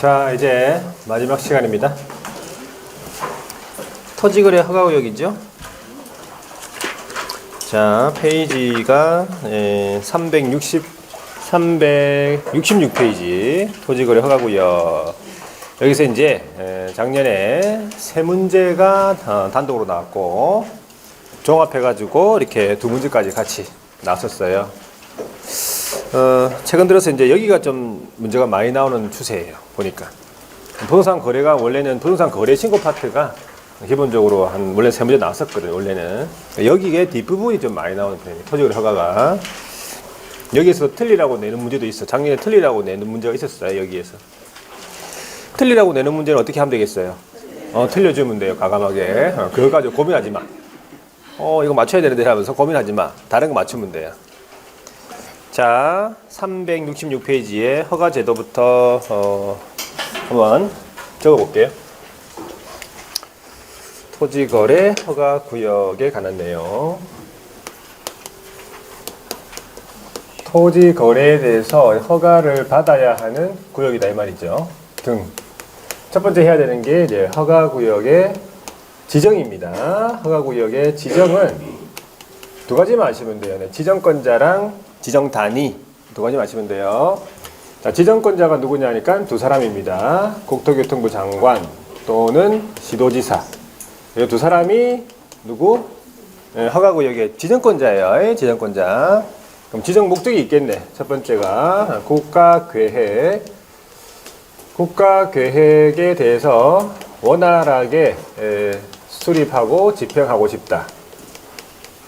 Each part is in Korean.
자, 이제 마지막 시간입니다. 토지거래 허가구역이죠. 자, 페이지가 366페이지 토지거래 허가구역. 여기서 이제 작년에 세 문제가 단독으로 나왔고 종합해가지고 이렇게 두 문제까지 같이 나왔었어요. 최근 들어서 이제 여기가 좀 문제가 많이 나오는 추세예요. 보니까 부동산 거래가 원래는 부동산 거래 신고 파트가 기본적으로 원래 세 문제 나왔었거든요. 원래는 여기에 뒷부분이 좀 많이 나오는 편이에요. 토지거래 허가가 여기에서 틀리라고 내는 문제도 있어. 작년에 틀리라고 내는 문제가 있었어요. 여기에서 틀리라고 내는 문제는 어떻게 하면 되겠어요? 틀려주면 돼요. 과감하게. 그거 가지고 고민하지 마. 이거 맞춰야 되는데 하면서 고민하지 마. 다른 거 맞추면 돼요. 자, 366페이지에 허가 제도부터 한번 적어볼게요. 토지거래 허가 구역에 관한 내용. 토지거래에 대해서 허가를 받아야 하는 구역이다 이 말이죠. 등. 첫 번째 해야 되는 게 이제 허가구역의 지정입니다. 허가구역의 지정은 두 가지만 아시면 돼요. 네, 지정권자랑 지정단위 두 가지만 아시면 돼요. 자, 지정권자가 누구냐 하니까 두 사람입니다. 국토교통부 장관 또는 시도지사. 이 두 사람이 누구? 네, 허가구역의 지정권자예요. 지정권자. 그럼 지정 목적이 있겠네. 첫 번째가 국가계획. 국가계획에 대해서 원활하게 수립하고 집행하고 싶다.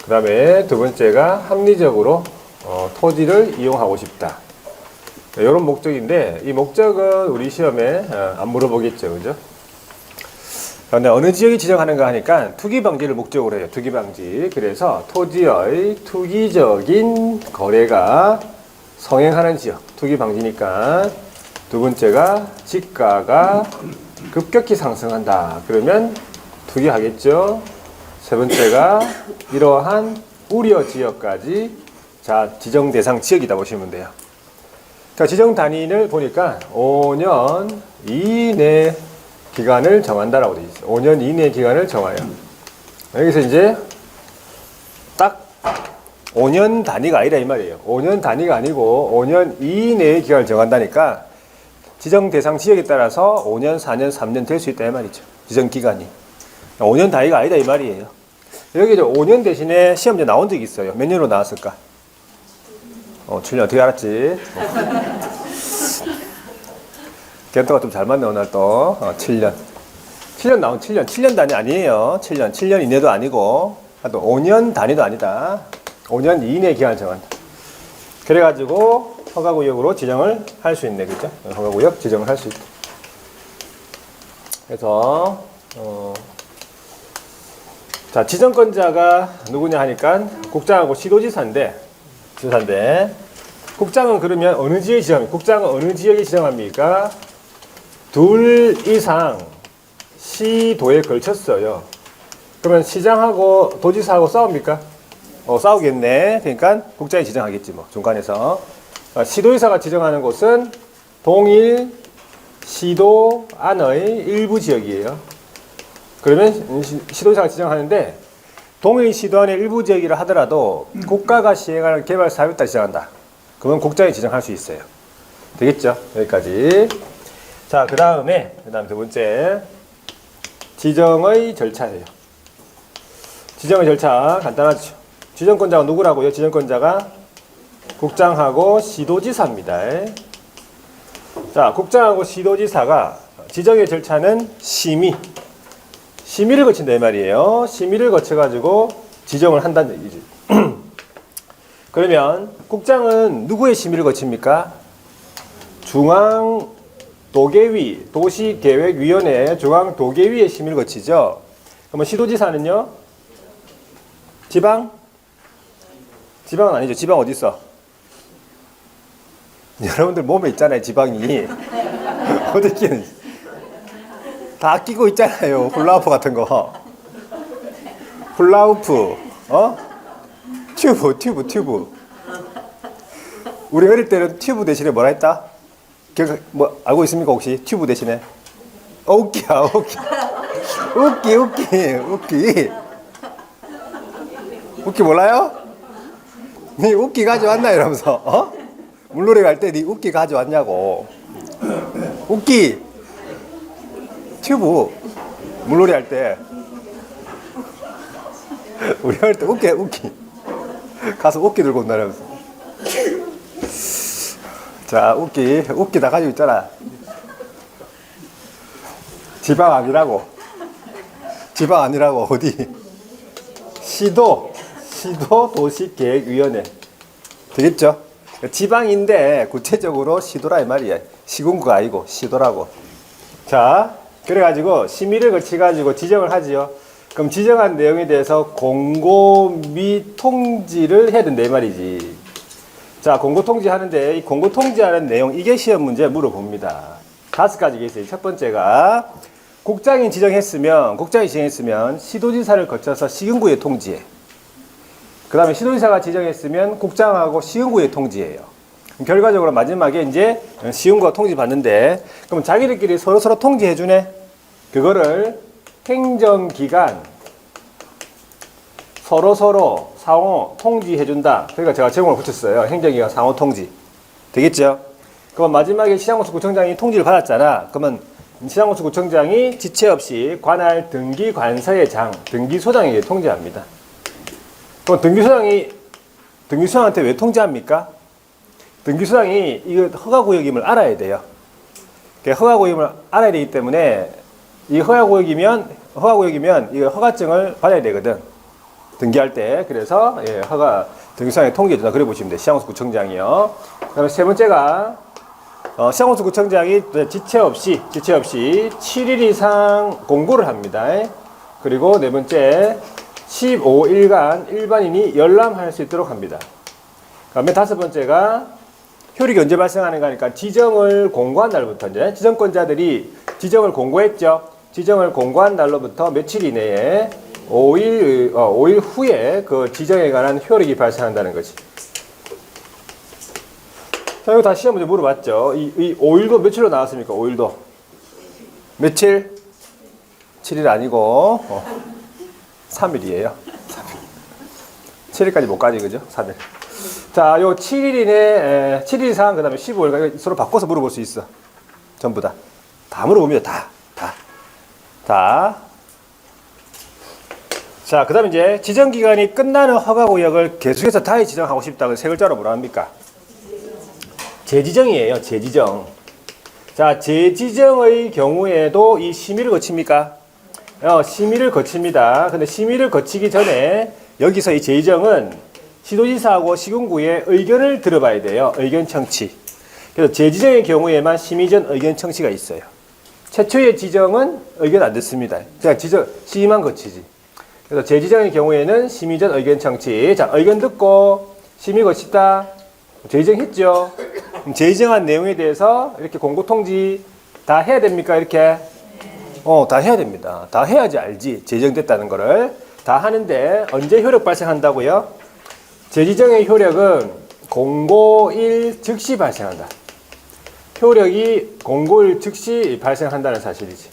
그 다음에 두 번째가 합리적으로 토지를 이용하고 싶다. 이런 목적인데 이 목적은 우리 시험에 안 물어보겠죠. 그죠? 그런데 어느 지역이 지정하는가 하니까 투기 방지를 목적으로 해요. 투기 방지. 그래서 토지의 투기적인 거래가 성행하는 지역. 투기 방지니까 두 번째가 지가가 급격히 상승한다. 그러면 투기하겠죠. 세 번째가 이러한 우려 지역까지 자 지정 대상 지역이다 보시면 돼요. 자, 지정 단위를 보니까 5년 이내 기간을 정한다라고 되어 있어요. 5년 이내 기간을 정하여. 여기서 이제 딱 5년 단위가 아니라 이 말이에요. 5년 단위가 아니고 5년 이내의 기간을 정한다니까 지정 대상 지역에 따라서 5년, 4년, 3년 될 수 있다 이 말이죠. 지정 기간이. 5년 단위가 아니다 이 말이에요. 여기 이제 5년 대신에 시험제 나온 적이 있어요. 몇 년으로 나왔을까? 7년 어떻게 알았지? 개또가 좀 잘 맞네 오늘 또. 7년. 7년 나온 7년. 7년 단위 아니에요. 7년 이내도 아니고 또 5년 단위도 아니다. 5년 이내 기간을 정한다. 그래가지고 허가구역으로 지정을 할 수 있네. 그죠? 허가구역 지정을 할 수 있다. 그래서 자, 지정권자가 누구냐 하니까 국장하고 시도지사인데 국장은 그러면 어느 지역에 지정합니까? 국장은 어느 지역에 지정합니까? 둘 이상 시도에 걸쳤어요. 그러면 시장하고 도지사하고 싸웁니까? 싸우겠네. 그러니까 국장이 지정하겠지 뭐 중간에서. 시도지사가 지정하는 곳은 동일 시도 안의 일부 지역이에요. 그러면 시도지사가 지정하는데 동일 시도 안의 일부 지역이라 하더라도 국가가 시행하는 개발 사업에 따라 지정한다. 그러면 국장이 지정할 수 있어요. 되겠죠? 여기까지. 자, 그 다음에 두 번째 지정의 절차예요. 지정의 절차 간단하죠. 지정권자가 누구라고요? 지정권자가 국장하고 시도지사입니다. 자, 국장하고 시도지사가 지정의 절차는 심의를 거친다 이 말이에요. 심의를 거쳐가지고 지정을 한다는 얘기지. 그러면 국장은 누구의 심의를 거칩니까? 중앙도계위, 도시계획위원회 중앙도계위의 심의를 거치죠. 그러면 시도지사는요? 지방은 아니죠. 지방 어디 있어? 여러분들 몸에 있잖아요. 지방이. 어떻게 다 끼고 있잖아요. 훌라후프 같은 거. 훌라후프. 튜브. 우리 어릴 때는 튜브 대신에 뭐라 했다? 뭐 알고 있습니까 혹시 튜브 대신에? 웃기야 웃기. 웃기 몰라요? 니 웃기 가져왔나 이러면서 어? 물놀이 갈 때 니 웃기 가져왔냐고. 웃기 튜브 물놀이 할 때 우리 할 때 웃기 가서 웃기 들고 온다면서. 자 웃기 다 가지고 있잖아. 지방 아니라고 어디 시도 도시계획위원회 되겠죠? 지방인데 구체적으로 시도라 이 말이야. 시군구가 아니고 시도라고. 자 그래가지고 심의를 거쳐가지고 지정을 하지요. 그럼 지정한 내용에 대해서 공고 및 통지를 해야 된다 이 말이지. 자 공고 통지하는데 이 공고 통지하는 내용 이게 시험 문제 물어봅니다. 5가지가 있어요. 첫 번째가 국장이 지정했으면 시도지사를 거쳐서 시군구에 통지해. 그 다음에 시도지사가 지정했으면 국장하고 시군구에 통지해요. 결과적으로 마지막에 이제 시군구가 통지받는데 그럼 자기들끼리 서로 통지해주네. 그거를 행정기관 서로 상호 통지해준다. 그러니까 제가 제목을 붙였어요. 행정기관 상호 통지. 되겠죠? 그럼 마지막에 시장군수구청장이 통지를 받았잖아. 그러면 시장군수구청장이 지체 없이 관할 등기관서의 장, 등기소장에게 통지합니다. 그럼 등기소장한테 왜 통지합니까? 등기소장이 이거 허가구역임을 알아야 돼요. 허가구역임을 알아야 되기 때문에 이 허가구역이면 이거 허가증을 받아야 되거든. 등기할 때. 그래서 등기소장에 통지해준다. 그래 보시면 돼요. 시장군수구청장이요. 그다음에 세 번째가 시장군수구청장이 지체 없이 7일 이상 공고를 합니다. 그리고 네 번째 15일간 일반인이 열람할 수 있도록 합니다. 그다음에 5번째가 효력이 언제 발생하는가 하니까 지정을 공고한 날부터 이제 지정권자들이 지정을 공고했죠. 지정을 공고한 날로부터 며칠 이내에 5일 후에 그 지정에 관한 효력이 발생한다는 거지. 자, 이거 다 시험 문제 물어봤죠. 이 5일도 며칠로 나왔습니까? 5일도. 며칠? 7일 아니고 3일이에요. 7일까지 못 가지, 그죠? 3일. 자, 요 7일 이내, 7일 이상, 그 다음에 15일, 서로 바꿔서 물어볼 수 있어. 전부 다. 다 물어봅니다. 다. 자, 그 다음에 이제 지정기간이 끝나는 허가구역을 계속해서 다시 지정하고 싶다. 세 글자로 뭐라 합니까? 재지정이에요. 재지정. 자, 재지정의 경우에도 이 심의를 거칩니까? 심의를 거칩니다. 근데 심의를 거치기 전에 여기서 이 재지정은 시도지사하고 시군구의 의견을 들어봐야 돼요. 의견 청취. 그래서 재지정의 경우에만 심의 전 의견 청취가 있어요. 최초의 지정은 의견 안 듣습니다. 그냥 심의만 거치지. 그래서 재지정의 경우에는 심의 전 의견 청취. 자, 의견 듣고 심의 거치다. 재지정했죠. 그럼 재지정한 내용에 대해서 이렇게 공고 통지 다 해야 됩니까? 이렇게? 다 해야 됩니다. 다 해야지 알지. 재지정됐다는 거를. 다 하는데 언제 효력 발생한다고요? 재지정의 효력은 공고일 즉시 발생한다. 효력이 공고일 즉시 발생한다는 사실이지.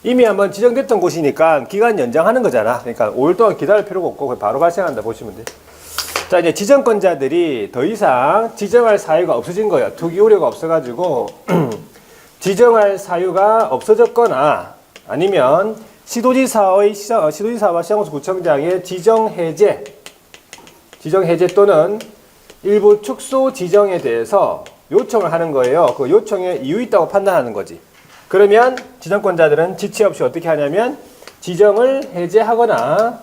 이미 한번 지정됐던 곳이니까 기간 연장하는 거잖아. 그러니까 5일 동안 기다릴 필요가 없고 바로 발생한다 보시면 돼. 자, 이제 지정권자들이 더 이상 지정할 사유가 없어진 거예요. 투기 우려가 없어가지고 지정할 사유가 없어졌거나 아니면 시도지사와 시장군수구청장의 지정 해제 또는 일부 축소 지정에 대해서 요청을 하는 거예요. 그 요청에 이유 있다고 판단하는 거지. 그러면 지정권자들은 지체 없이 어떻게 하냐면 지정을 해제하거나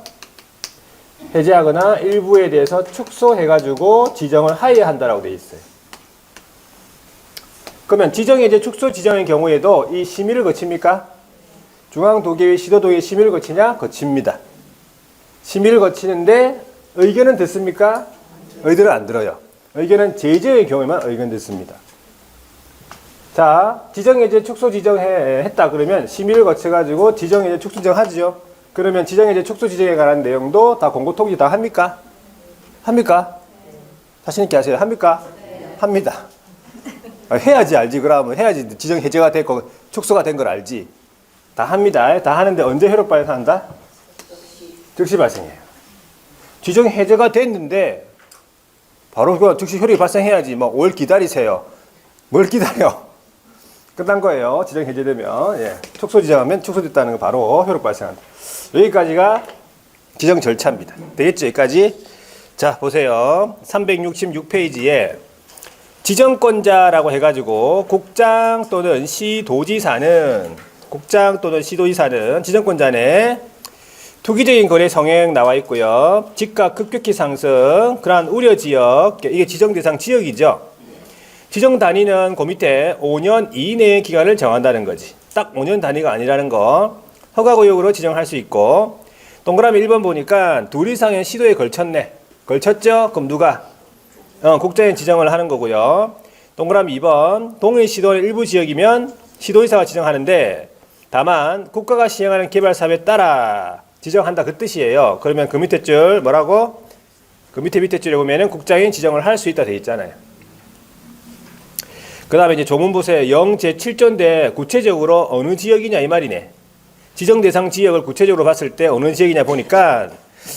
일부에 대해서 축소해가지고 지정을 하회한다라고 되어 있어요. 그러면 지정 해제 축소 지정의 경우에도 이 심의를 거칩니까? 중앙도계위 시도도의 심의를 거치냐? 거칩니다. 심의를 거치는데 의견은 듣습니까? 의견은 안 들어요. 의견은 재지정의 경우에만 의견 듣습니다. 자, 지정해제 축소 지정했다 그러면 심의를 거쳐가지고 지정해제 축소 지정하죠. 그러면 지정해제 축소 지정에 관한 내용도 다 공고 통지 다 합니까? 합니까? 자신 있게 하세요. 합니까? 합니다. 해야지 알지. 그러면 해야지 지정 해제가 됐고 축소가 된 걸 알지. 다 합니다. 다 하는데 언제 효력 발생한다? 즉시 발생해요. 지정 해제가 됐는데 바로 그 즉시 효력이 발생해야지. 뭐 5일 기다리세요. 뭘 기다려? 끝난 거예요. 지정 해제되면. 예. 축소 지정하면 축소됐다는 거 바로 효력 발생한다. 여기까지가 지정 절차입니다. 되겠죠? 여기까지. 자, 보세요. 366페이지에 지정권자라고 해가지고 국장 또는 시도지사는 지정권자네 투기적인 거래 성행 나와 있고요. 집값 급격히 상승, 그러한 우려 지역, 이게 지정 대상 지역이죠. 지정 단위는 그 밑에 5년 이내의 기간을 정한다는 거지. 딱 5년 단위가 아니라는 거. 허가구역으로 지정할 수 있고, 동그라미 1번 보니까 둘 이상의 시도에 걸쳤네. 걸쳤죠? 그럼 누가? 국장이 지정을 하는 거고요. 동그라미 2번, 동일 시도의 일부 지역이면 시도의사가 지정하는데, 다만 국가가 시행하는 개발 사업에 따라 지정한다 그 뜻이에요. 그러면 그 밑에 줄 뭐라고? 그 밑에 줄에 보면은 국장이 지정을 할 수 있다 돼 있잖아요. 그 다음에 이제 조문 보세요. 0 제7조인데 구체적으로 어느 지역이냐 이 말이네. 지정 대상 지역을 구체적으로 봤을 때 어느 지역이냐 보니까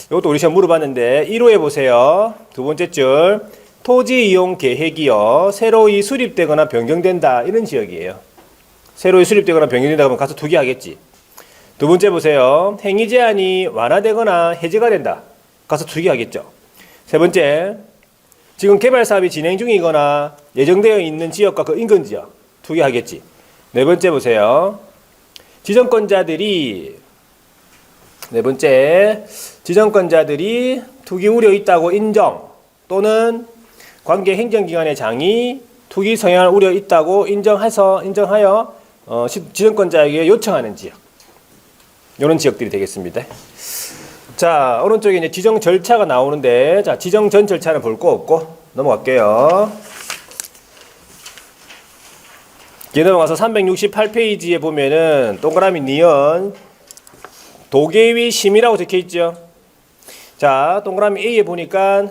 이것도 우리 시험 물어봤는데 1호에 보세요. 두 번째 줄 토지 이용 계획이요. 새로이 수립되거나 변경된다 이런 지역이에요. 새로이 수립되거나 변경된다 그러면 가서 투기하겠지. 두 번째 보세요. 행위 제한이 완화되거나 해제가 된다. 가서 투기하겠죠. 세 번째, 지금 개발 사업이 진행 중이거나 예정되어 있는 지역과 그 인근 지역 투기하겠지. 네 번째 보세요. 지정권자들이 투기 우려 있다고 인정 또는 관계 행정기관의 장이 투기 성향을 우려 있다고 인정하여 지정권자에게 요청하는 지역. 이런 지역들이 되겠습니다. 자, 오른쪽에 이제 지정 절차가 나오는데, 자, 지정 전 절차는 볼 거 없고 넘어갈게요. 이제 넘어가서 368페이지에 보면은 동그라미 니은 도계위 심의라고 적혀 있죠. 자, 동그라미 A에 보니까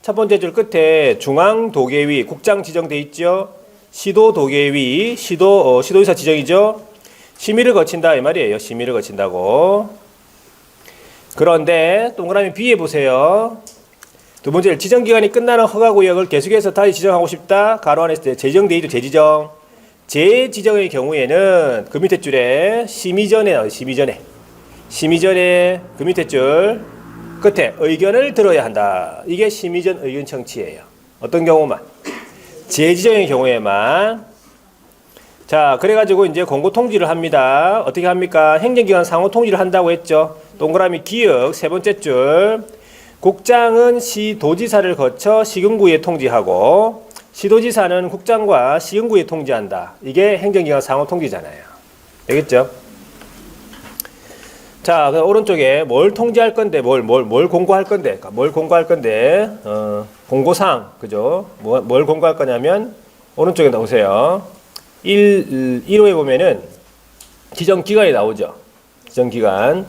첫 번째 줄 끝에 중앙 도계위 국장 지정돼 있죠. 시도 도계위 시도의사 지정이죠. 심의를 거친다 이 말이에요. 심의를 거친다고. 그런데 동그라미 B에 보세요. 두 번째 지정기간이 끝나는 허가구역을 계속해서 다시 지정하고 싶다. 가로 안에 재지정돼 있죠. 재지정. 재지정의 경우에는 그 밑에 줄에 심의 전에 그 밑에 줄 끝에 의견을 들어야 한다. 이게 심의 전 의견 청취예요. 어떤 경우만? 재지정의 경우에만. 자, 그래가지고 이제 공고 통지를 합니다. 어떻게 합니까? 행정기관 상호 통지를 한다고 했죠. 동그라미 기역 세 번째 줄. 국장은 시도지사를 거쳐 시군구에 통지하고 시도지사는 국장과 시군구에 통지한다. 이게 행정기관 상호 통지잖아요. 알겠죠? 자, 그 오른쪽에 뭘 통지할 건데, 뭘 공고할 건데, 공고사항, 그죠? 뭘 공고할 거냐면, 오른쪽에 나오세요. 1호에 보면은 지정기간이 나오죠. 지정기간.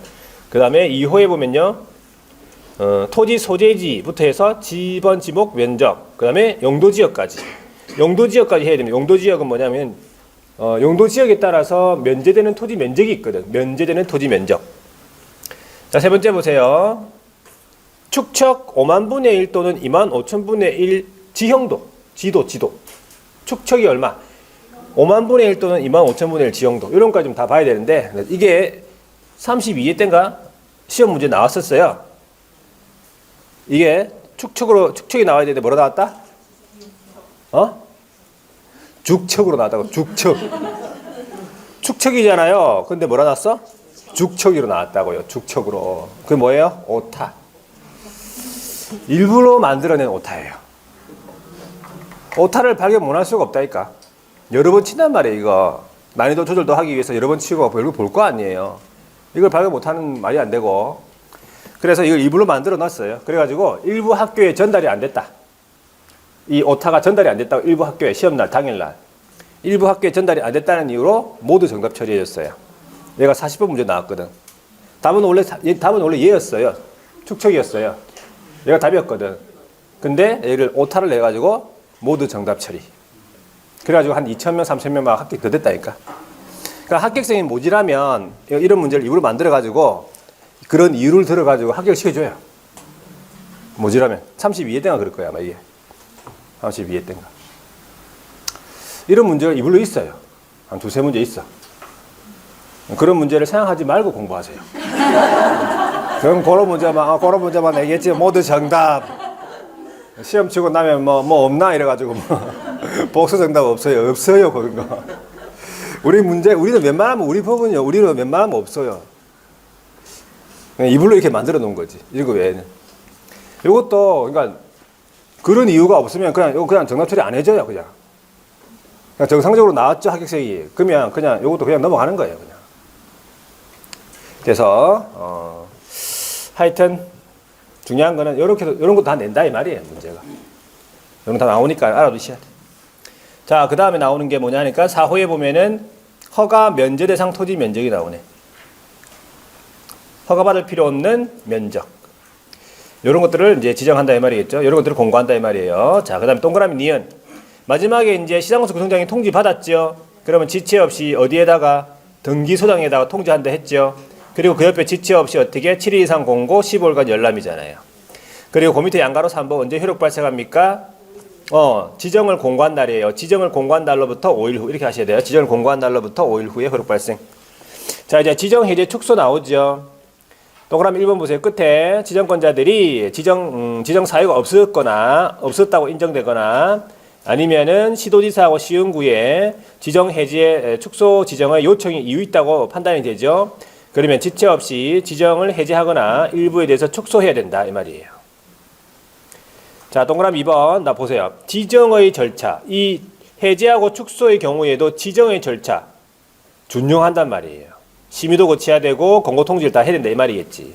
그 다음에 2호에 보면요. 토지 소재지부터 해서 지번, 지목, 면적. 그 다음에 용도지역까지. 용도지역까지 해야 됩니다. 용도지역은 뭐냐면, 용도지역에 따라서 면제되는 토지 면적이 있거든. 면제되는 토지 면적. 자, 세 번째 보세요. 축척 5만 분의 1 또는 2만 5천 분의 1 지형도. 지도. 축척이 얼마? 5만 분의 1 또는 2만 5천 분의 1 지형도. 이런 것까지 좀 다 봐야 되는데, 이게 32회 때인가? 시험 문제 나왔었어요. 이게 축척이 나와야 되는데 뭐로 나왔다? 죽척으로 나왔다고. 죽척. 축척이잖아요. 근데 뭐라 나왔어? 죽척으로 나왔다고요. 죽척으로. 그게 뭐예요? 오타. 일부러 만들어낸 오타예요. 오타를 발견 못할 수가 없다니까. 여러 번 친단 말이에요. 이거 난이도 조절도 하기 위해서 여러 번 치고 별로 볼 거 아니에요. 이걸 발견 못하는 말이 안 되고. 그래서 이걸 일부러 만들어 놨어요. 그래가지고 일부 학교에 전달이 안 됐다. 이 오타가 전달이 안 됐다고 일부 학교에 시험날 당일날 일부 학교에 전달이 안 됐다는 이유로 모두 정답 처리해줬어요. 얘가 40번 문제 나왔거든. 답은 원래 얘였어요. 축척이었어요. 얘가 답이었거든. 근데 얘를 오타를 내가지고 모두 정답 처리. 그래가지고 한 2,000명, 3,000명 막 합격 더 됐다니까. 그러니까 합격생이 모자라면 이런 문제를 일부러 만들어가지고 그런 이유를 들어가지고 합격시켜줘요. 모자라면. 32회 때가 그럴 거야, 아마 이게. 32회 때인가. 이런 문제가 이불로 있어요. 한 두세 문제 있어. 그런 문제를 생각하지 말고 공부하세요. 그럼 그런 문제만 내겠지. 모두 정답. 시험 치고 나면 뭐 없나 이래가지고 복수 정답 없어요. 없어요 그런 거. 우리는 웬만하면 우리 법은요. 우리는 웬만하면 없어요. 그냥 이불로 이렇게 만들어 놓은 거지. 이거 외에는. 이것도 그러니까 그런 이유가 없으면 그냥 정답 처리 안 해줘요. 그냥 정상적으로 나왔죠 합격생이. 그러면 그냥 이것도 그냥 넘어가는 거예요. 그냥. 그래서 하여튼 중요한 거는 이런 것도 다 낸다 이 말이에요. 문제가. 이런 거 다 나오니까 알아두셔야 돼. 자, 그 다음에 나오는 게 뭐냐니까 4호에 보면은 허가 면제 대상 토지 면적이 나오네. 허가받을 필요 없는 면적. 이런 것들을 이제 지정한다 이 말이겠죠. 이런 것들을 공고한다 이 말이에요. 자, 그 다음에 동그라미 니은. 마지막에 이제 시장건설 구청장이 통지 받았죠. 그러면 지체 없이 어디에다가 등기소장에다가 통지한다 했죠. 그리고 그 옆에 지체 없이 어떻게 7일 이상 공고 15일간 열람이잖아요. 그리고 그 밑에 양가로 3번 언제 효력 발생합니까? 지정을 공고한 날이에요. 지정을 공고한 날로부터 5일 후 이렇게 하셔야 돼요. 지정을 공고한 날로부터 5일 후에 효력 발생. 자, 이제 지정 해제 축소 나오죠. 동그라미 1번 보세요. 끝에 지정권자들이 지정 사유가 없었다고 인정되거나 아니면은 시도지사하고 시흥구에 지정 해제 축소 지정의 요청이 이유 있다고 판단이 되죠. 그러면 지체 없이 지정을 해제하거나 일부에 대해서 축소해야 된다 이 말이에요. 자, 동그라미 2번 나 보세요. 지정의 절차. 이 해제하고 축소의 경우에도 지정의 절차 준용한단 말이에요. 심의도 거쳐야 되고 공고 통지를 다 해야 된다 이 말이겠지.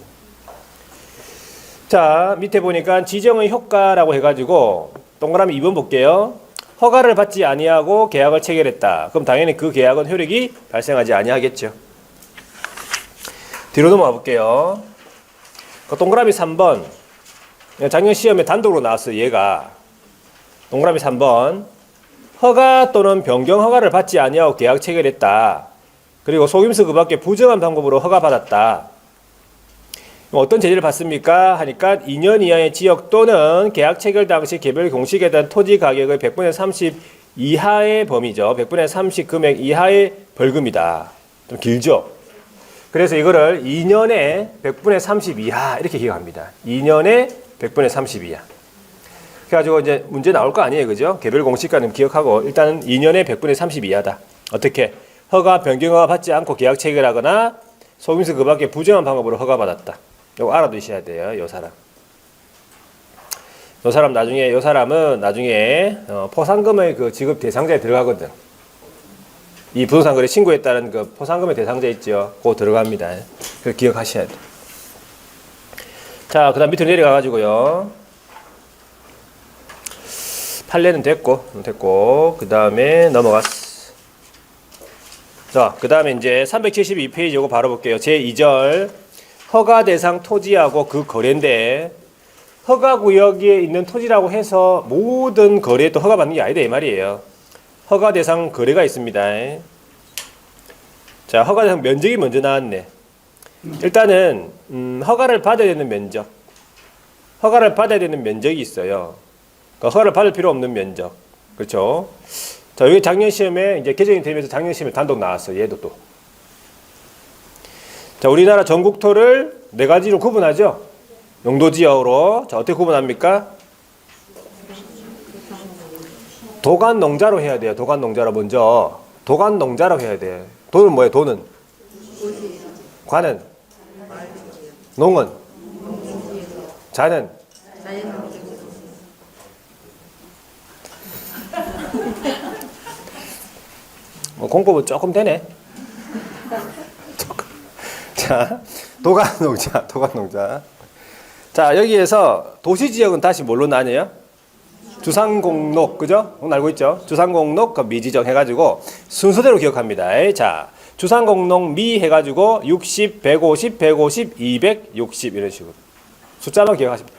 자, 밑에 보니까 지정의 효과라고 해가지고 동그라미 2번 볼게요. 허가를 받지 아니하고 계약을 체결했다. 그럼 당연히 그 계약은 효력이 발생하지 아니하겠죠. 뒤로 넘어가 볼게요. 그 동그라미 3번. 작년 시험에 단독으로 나왔어요. 얘가. 동그라미 3번. 허가 또는 변경 허가를 받지 아니하고 계약 체결했다. 그리고 속임수 그 밖에 부정한 방법으로 허가받았다. 어떤 제재를 받습니까? 하니까 2년 이하의 지역 또는 계약 체결 당시 개별 공식에 대한 토지 가격의 100분의 30 이하의 범위죠. 100분의 30 금액 이하의 벌금이다. 좀 길죠? 그래서 이거를 2년에 100분의 30 이하 이렇게 기억합니다. 2년에 100분의 30 이하. 그래가지고 이제 문제 나올 거 아니에요. 그죠? 개별 공식과는 기억하고 일단은 2년에 100분의 30 이하다. 어떻게? 허가, 변경허가 받지 않고 계약 체결하거나 속임수 그 밖에 부정한 방법으로 허가받았다. 이거 알아두셔야 돼요. 요 사람은 나중에 포상금의 그 지급 대상자에 들어가거든. 이 부동산 거래 신고에 따른 그 포상금의 대상자 있죠. 그거 들어갑니다. 그거 기억하셔야 돼. 자, 그 다음 밑으로 내려가 가지고요. 판례는 됐고, 그 다음에 넘어갔어. 자, 그 다음에 이제 372페이지 요거 바로 볼게요. 제2절. 허가 대상 토지하고 그 거래인데, 허가구역에 있는 토지라고 해서 모든 거래에 또 허가받는 게 아니다, 이 말이에요. 허가 대상 거래가 있습니다. 자, 허가 대상 면적이 먼저 나왔네. 일단은, 허가를 받아야 되는 면적. 허가를 받아야 되는 면적이 있어요. 그러니까 허가를 받을 필요 없는 면적. 그렇죠? 자, 여기 작년 시험에 이제 개정이 되면서 작년 시험에 단독 나왔어요. 얘도 또. 자, 우리나라 전국토를 네 가지로 구분하죠. 용도지역으로. 자, 어떻게 구분합니까? 도간농자로 해야 돼요. 도간농자로 먼저. 도간농자로 해야 돼. 도는 뭐예요? 도는? 관은? 농은? 자는? 공법은 조금 되네. 자, 도간농자. 자, 여기에서 도시지역은 다시 뭘로 나뉘어요? 주상공록, 그죠? 알고 있죠? 주상공록, 미지정 해가지고 순서대로 기억합니다. 자, 주상공록 미 해가지고 60, 150, 150, 260 이런 식으로. 숫자만 기억하십니다.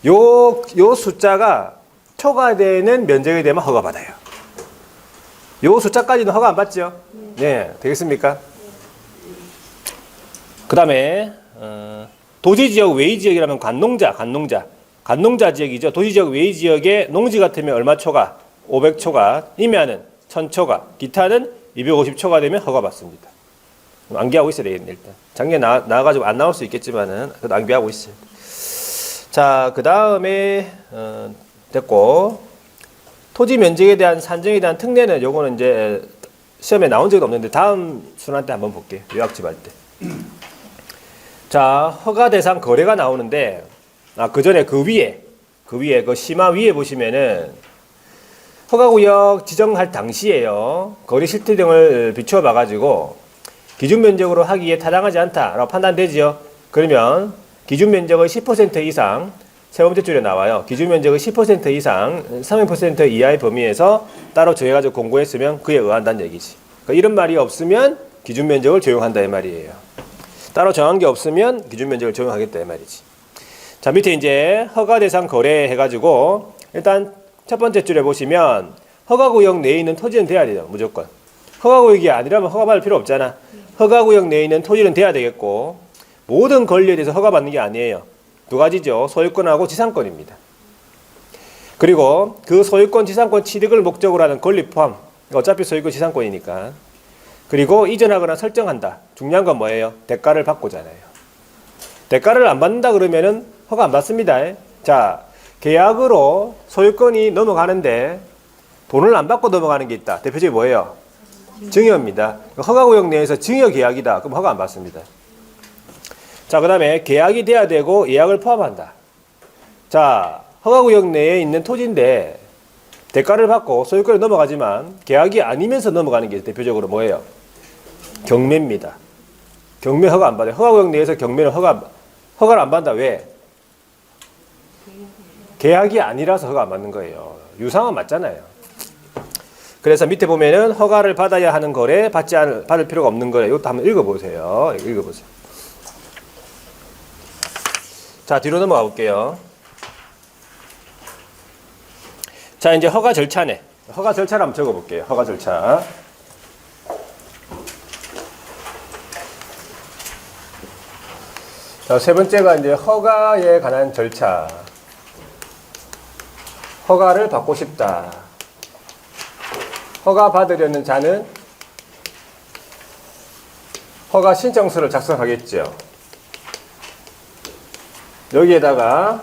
요 숫자가 초과되는 면적이 되면 허가받아요. 요 숫자까지는 허가 안 받죠? 네, 되겠습니까? 그 다음에 도시지역 외지지역이라면 관농자 지역이죠. 도시지역 외지지역에 농지 같으면 얼마 초과? 500초가, 임야는 1000초가, 기타는 250초가 되면 허가받습니다. 암기하고 있어야 되겠네, 일단. 작년에 나와가지고 안 나올 수 있겠지만은, 그래도 암기하고 있어요. 자, 그 다음에, 됐고, 토지 면적에 대한 산정에 대한 특례는 요거는 이제 시험에 나온 적은 없는데 다음 순환 때 한번 볼게요. 요약집 할 때. 자, 허가 대상 거래가 나오는데, 그 전에 그 위에, 그 심화 위에 보시면은, 허가구역 지정할 당시에요. 거래 실태 등을 비추어 봐가지고, 기준 면적으로 하기에 타당하지 않다라고 판단되지요. 그러면, 기준 면적의 10% 이상, 세 번째 줄에 나와요. 기준 면적의 10% 이상, 30% 이하의 범위에서 따로 정해가지고 공고했으면 그에 의한다는 얘기지. 그러니까 이런 말이 없으면 기준 면적을 적용한다 이 말이에요. 따로 정한 게 없으면 기준 면적을 적용하겠다 이 말이지. 자, 밑에 이제 허가 대상 거래 해가지고 일단 첫 번째 줄에 보시면 허가구역 내에 있는 토지는 돼야 돼요. 무조건. 허가구역이 아니라면 허가받을 필요 없잖아. 허가구역 내에 있는 토지는 돼야 되겠고 모든 권리에 대해서 허가받는 게 아니에요. 두 가지죠. 소유권하고 지상권입니다. 그리고 그 소유권, 지상권 취득을 목적으로 하는 권리 포함. 어차피 소유권, 지상권이니까. 그리고 이전하거나 설정한다. 중요한 건 뭐예요? 대가를 받고잖아요. 대가를 안 받는다 그러면은 허가 안 받습니다. 자, 계약으로 소유권이 넘어가는데 돈을 안 받고 넘어가는 게 있다. 대표적이 뭐예요? 증여입니다. 허가구역 내에서 증여 계약이다. 그럼 허가 안 받습니다. 자, 그 다음에 계약이 돼야 되고 예약을 포함한다. 자, 허가구역 내에 있는 토지인데 대가를 받고 소유권이 넘어가지만 계약이 아니면서 넘어가는 게 대표적으로 뭐예요? 경매입니다. 경매 허가 안 받아요. 허가구역 내에서 경매는 허가를 안 받는다. 왜? 계약이 아니라서 허가 안 받는 거예요. 유상은 맞잖아요. 그래서 밑에 보면은 허가를 받아야 하는 거래, 받을 필요가 없는 거래. 이것도 한번 읽어보세요. 읽어보세요. 자, 뒤로 넘어가 볼게요. 자, 이제 허가 절차네. 허가 절차를 한번 적어 볼게요. 허가 절차. 자, 세 번째가 이제 허가에 관한 절차. 허가를 받고 싶다. 허가 받으려는 자는 허가 신청서를 작성하겠죠. 여기에다가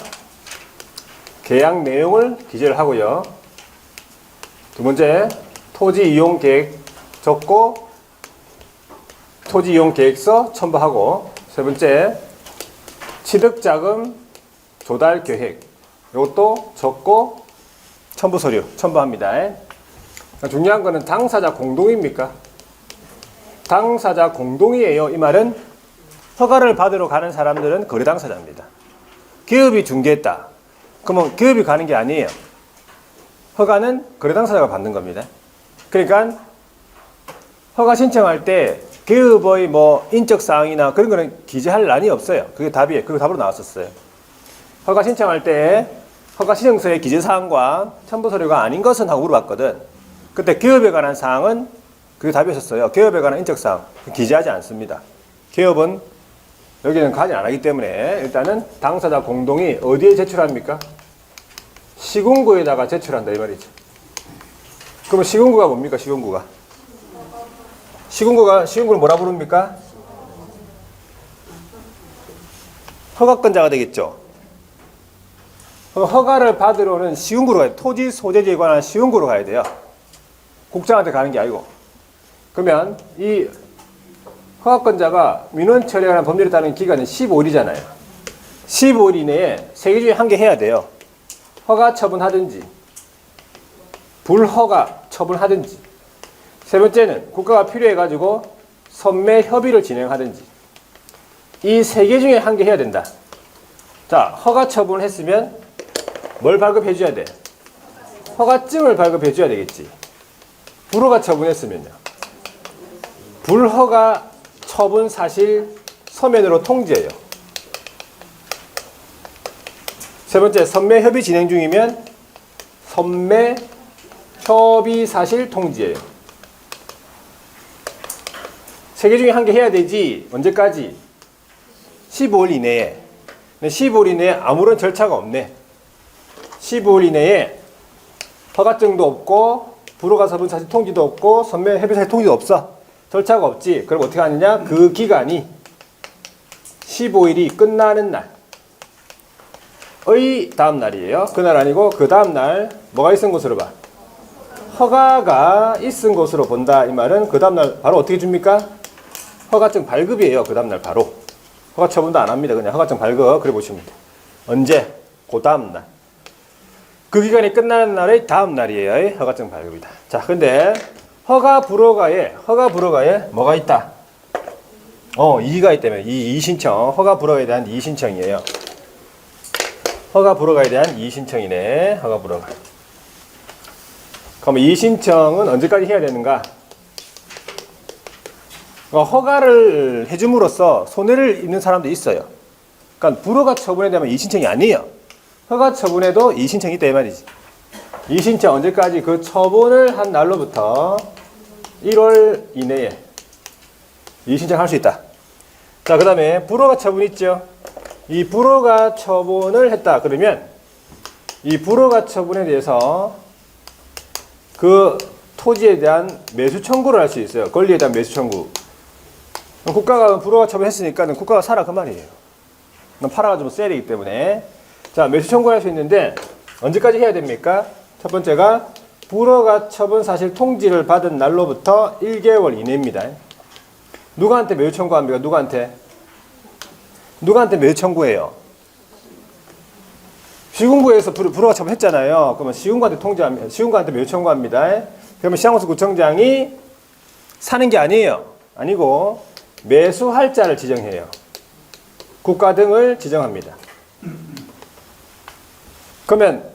계약 내용을 기재를 하고요. 두 번째, 토지 이용 계획 적고 토지 이용 계획서 첨부하고, 세 번째, 취득 자금 조달 계획. 이것도 적고 첨부 서류 첨부합니다. 중요한 거는 당사자 공동입니까? 당사자 공동이에요. 이 말은 허가를 받으러 가는 사람들은 거래 당사자입니다. 기업이 중개했다. 그러면 기업이 가는 게 아니에요. 허가는 거래 당사자가 받는 겁니다. 그러니까 허가 신청할 때 기업의 뭐 인적 사항이나 그런 거는 기재할 난이 없어요. 그게 답이에요. 그거 답으로 나왔었어요. 허가 신청할 때 허가 신청서의 기재 사항과 첨부 서류가 아닌 것은 하고 물어봤거든. 그때 기업에 관한 사항은 그게 답이었어요. 기업에 관한 인적 사항 기재하지 않습니다. 기업은 여기는 가지 안 하기 때문에 일단은 당사자 공동이 어디에 제출합니까? 시군구에다가 제출한다 이 말이죠. 그러면 시군구가 뭡니까? 시군구가 시군구를 뭐라 부릅니까? 허가권자가 되겠죠. 허가를 받으러는 시군구로 가야 돼요. 토지 소재지에 관한 시군구로 가야 돼요. 국장한테 가는 게 아니고. 그러면 이 허가권자가 민원 처리에 관한 법률에 따른 기간은 15일이잖아요. 15일 이내에 3개 중에 1개 해야 돼요. 허가 처분하든지 불허가 처분하든지, 세 번째는 국가가 필요해가지고 선매 협의를 진행하든지, 이 3개 중에 1개 해야 된다. 자, 허가 처분을 했으면 뭘 발급해 줘야 돼? 허가증을 발급해 줘야 되겠지. 불허가 처분했으면요. 불허가 처분 사실 서면으로 통지해요. 세 번째, 선매 협의 진행 중이면 선매 협의 사실 통지해요. 세 개 중에 한 개 해야 되지. 언제까지? 15일 이내에. 근데 15일 이내에 아무런 절차가 없네. 15일 이내에 허가증도 없고 불허가 서분 사실 통지도 없고 선매 협의 사실 통지도 없어. 절차가 없지. 그럼 어떻게 하느냐? 그 기간이 15일이 끝나는 날의 다음 날이에요. 그날 아니고 그 다음 날 뭐가 있은 것으로 봐? 허가가 있은 것으로 본다. 이 말은 그 다음 날 바로 어떻게 줍니까? 허가증 발급이에요. 그 다음 날 바로. 허가 처분도 안 합니다. 그냥 허가증 발급 그래 보시면 돼요. 언제? 그 다음 날. 그 기간이 끝나는 날의 다음 날이에요. 허가증 발급이다. 자, 근데 허가 불허가에 뭐가 있다? 이의가 있다면 이의신청. 허가 불허에 대한 이의신청이에요. 허가 불허가에 대한 이의신청이네. 허가 불허가. 그럼 이의신청은 언제까지 해야 되는가? 허가를 해줌으로써 손해를 입는 사람도 있어요. 그러니까 불허가 처분에 대한 이의신청이 아니에요. 허가 처분에도 이의신청이 있다 이 말이지. 이의신청 언제까지? 그 처분을 한 날로부터 1월 이내에 이의신청 할 수 있다. 자, 그 다음에 불허가 처분 있죠. 이 불허가 처분을 했다. 그러면 이 불허가 처분에 대해서 그 토지에 대한 매수 청구를 할 수 있어요. 권리에 대한 매수 청구. 국가가 불허가 처분했으니까 국가가 사라 그 말이에요. 넌 팔아가지고 써야 되기 때문에. 자, 매수 청구를 할 수 있는데 언제까지 해야 됩니까? 첫 번째가 불허가 처분 사실 통지를 받은 날로부터 1개월 이내입니다. 누구한테 매수 청구합니까? 누구한테 매수 청구해요? 시군구에서 불허가 처분했잖아요. 그러면 시군구한테 매수 청구합니다. 그러면 시장공사구청장이 사는 게 아니고 매수할 자를 지정해요. 국가 등을 지정합니다. 그러면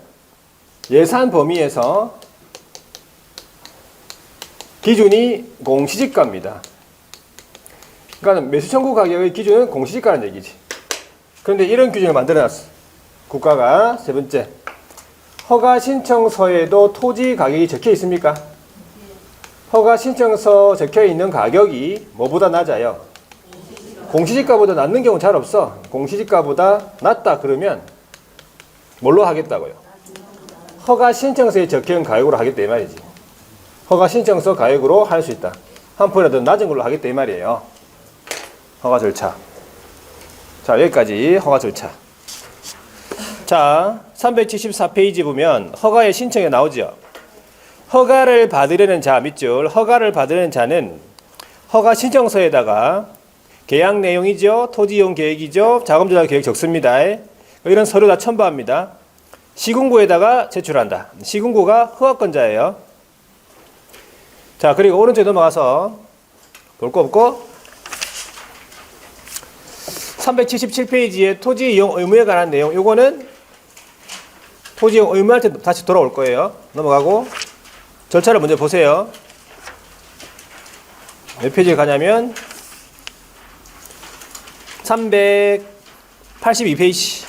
예산 범위에서 기준이 공시지가입니다. 그러니까 매수 청구 가격의 기준은 공시지가라는 얘기지. 그런데 이런 규정을 만들어놨어. 국가가 세 번째, 허가 신청서에도 토지 가격이 적혀 있습니까? 허가 신청서 적혀 있는 가격이 뭐보다 낮아요? 공시지가보다 낮는 경우는 잘 없어. 공시지가보다 낮다 그러면 뭘로 하겠다고요? 허가 신청서에 적혀 있는 가격으로 하겠다 이 말이지. 허가 신청서 가격으로 할 수 있다. 한 푼이라도 낮은 걸로 하겠다 이 말이에요. 허가 절차. 자, 여기까지 허가 절차. 자, 374페이지 보면 허가의 신청이 나오죠. 허가를 받으려는 자 밑줄, 허가를 받으려는 자는 허가 신청서에다가 계약 내용이죠, 토지 이용 계획이죠, 자금 조달 계획 적습니다. 이런 서류 다 첨부합니다. 시군구에다가 제출한다. 시군구가 허가권자예요. 자, 그리고 오른쪽에 넘어가서 볼 거 없고 377페이지에 토지 이용 의무에 관한 내용, 요거는 토지 이용 의무할 때 다시 돌아올 거예요. 넘어가고 절차를 먼저 보세요. 몇 페이지에 가냐면 382페이지.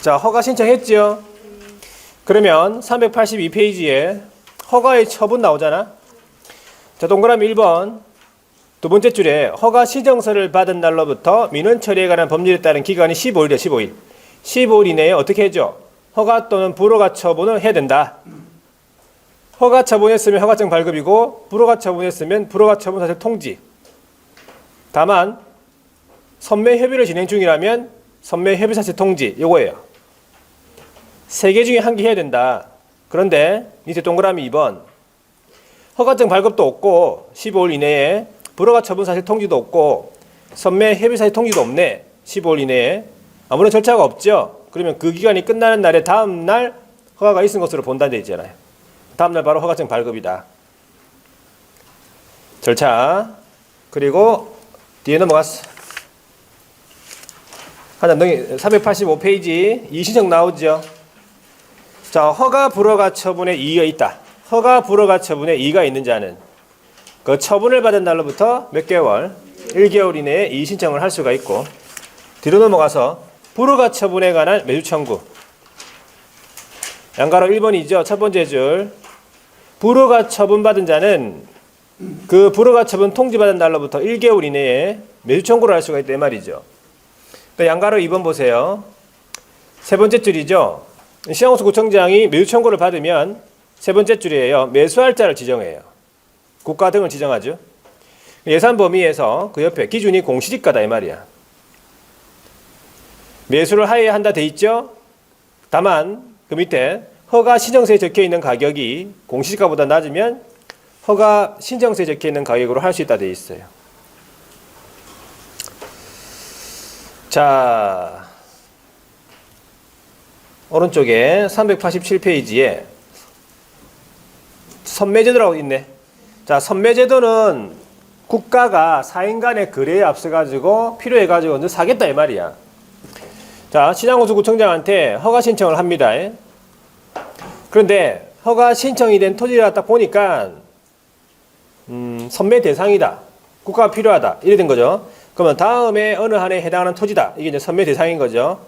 자, 허가 신청했죠. 그러면 382페이지에 허가의 처분 나오잖아. 자, 동그라미 1번 두 번째 줄에 허가 신청서를 받은 날로부터 민원 처리에 관한 법률에 따른 기간이 15일이야. 15일. 15일 이내에 어떻게 해줘? 허가 또는 불허가 처분을 해야 된다. 허가 처분했으면 허가증 발급이고 불허가 처분했으면 불허가 처분 사실 통지. 다만 선매 협의를 진행 중이라면 선매 협의 사실 통지 요거예요. 세 개 중에 한 개 해야 된다. 그런데 밑에 동그라미 2번 허가증 발급도 없고 15일 이내에 불허가 처분 사실 통지도 없고 선매 협의 사실 통지도 없네. 15일 이내에 아무런 절차가 없죠. 그러면 그 기간이 끝나는 날에 다음 날 허가가 있은 것으로 본다는 데 있잖아요. 다음 날 바로 허가증 발급이다. 절차. 그리고 뒤에 넘어갔어. 하나 385페이지 이의신청 나오죠. 자, 허가 불허가 처분에 이의가 있다. 허가 불허가 처분에 이의가 있는 자는 그 처분을 받은 날로부터 몇 개월? 1개월 이내에 이의신청을 할 수가 있고, 뒤로 넘어가서 불허가 처분에 관한 매수 청구. 양가로 1번이죠. 첫 번째 줄. 불허가 처분받은 자는 그 불허가처분 통지받은 날로부터 1개월 이내에 매수 청구를 할 수가 있다 이 말이죠. 또 양가로 2번 보세요. 세 번째 줄이죠. 시장호수구청장이 매수 청구를 받으면 세 번째 줄이에요. 매수할 자를 지정해요. 국가 등을 지정하죠. 예산 범위에서 그 옆에 기준이 공시지가다 이 말이야. 매수를 하여야 한다 돼 있죠. 다만 그 밑에 허가 신청서에 적혀 있는 가격이 공시지가보다 낮으면 허가 신청서에 적혀 있는 가격으로 할 수 있다 돼 있어요. 자, 오른쪽에 387페이지에 선매제도라고 있네. 자, 선매제도는 국가가 사인 간의 거래에 앞서가지고 필요해가지고 너 사겠다 이 말이야. 자, 시장호수구청장한테 허가 신청을 합니다. 그런데 허가 신청이 된 토지를 딱 보니까 선매 대상이다. 국가가 필요하다. 이래 된 거죠. 그러면 다음에 어느 한에 해당하는 토지다. 이게 이제 선매 대상인 거죠.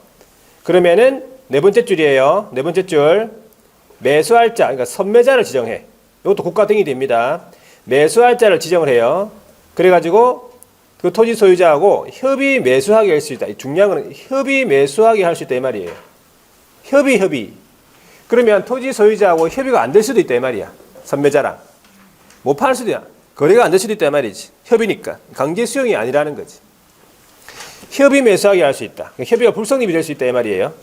그러면은 네 번째 줄이에요. 네 번째 줄. 매수할 자, 그러니까 선매자를 지정해. 이것도 국가 등이 됩니다. 매수할 자를 지정을 해요. 그래가지고 그 토지 소유자하고 협의 매수하게 할 수 있다. 중요한 거는 협의 매수하게 할 수 있다 이 말이에요. 협의. 그러면 토지 소유자하고 협의가 안 될 수도 있다 이 말이야. 선매자랑. 못 팔 수도 있다. 거래가 안 될 수도 있다 이 말이지. 협의니까. 강제 수용이 아니라는 거지. 협의 매수하게 할 수 있다. 협의가 불성립이 될 수 있다 이 말이에요.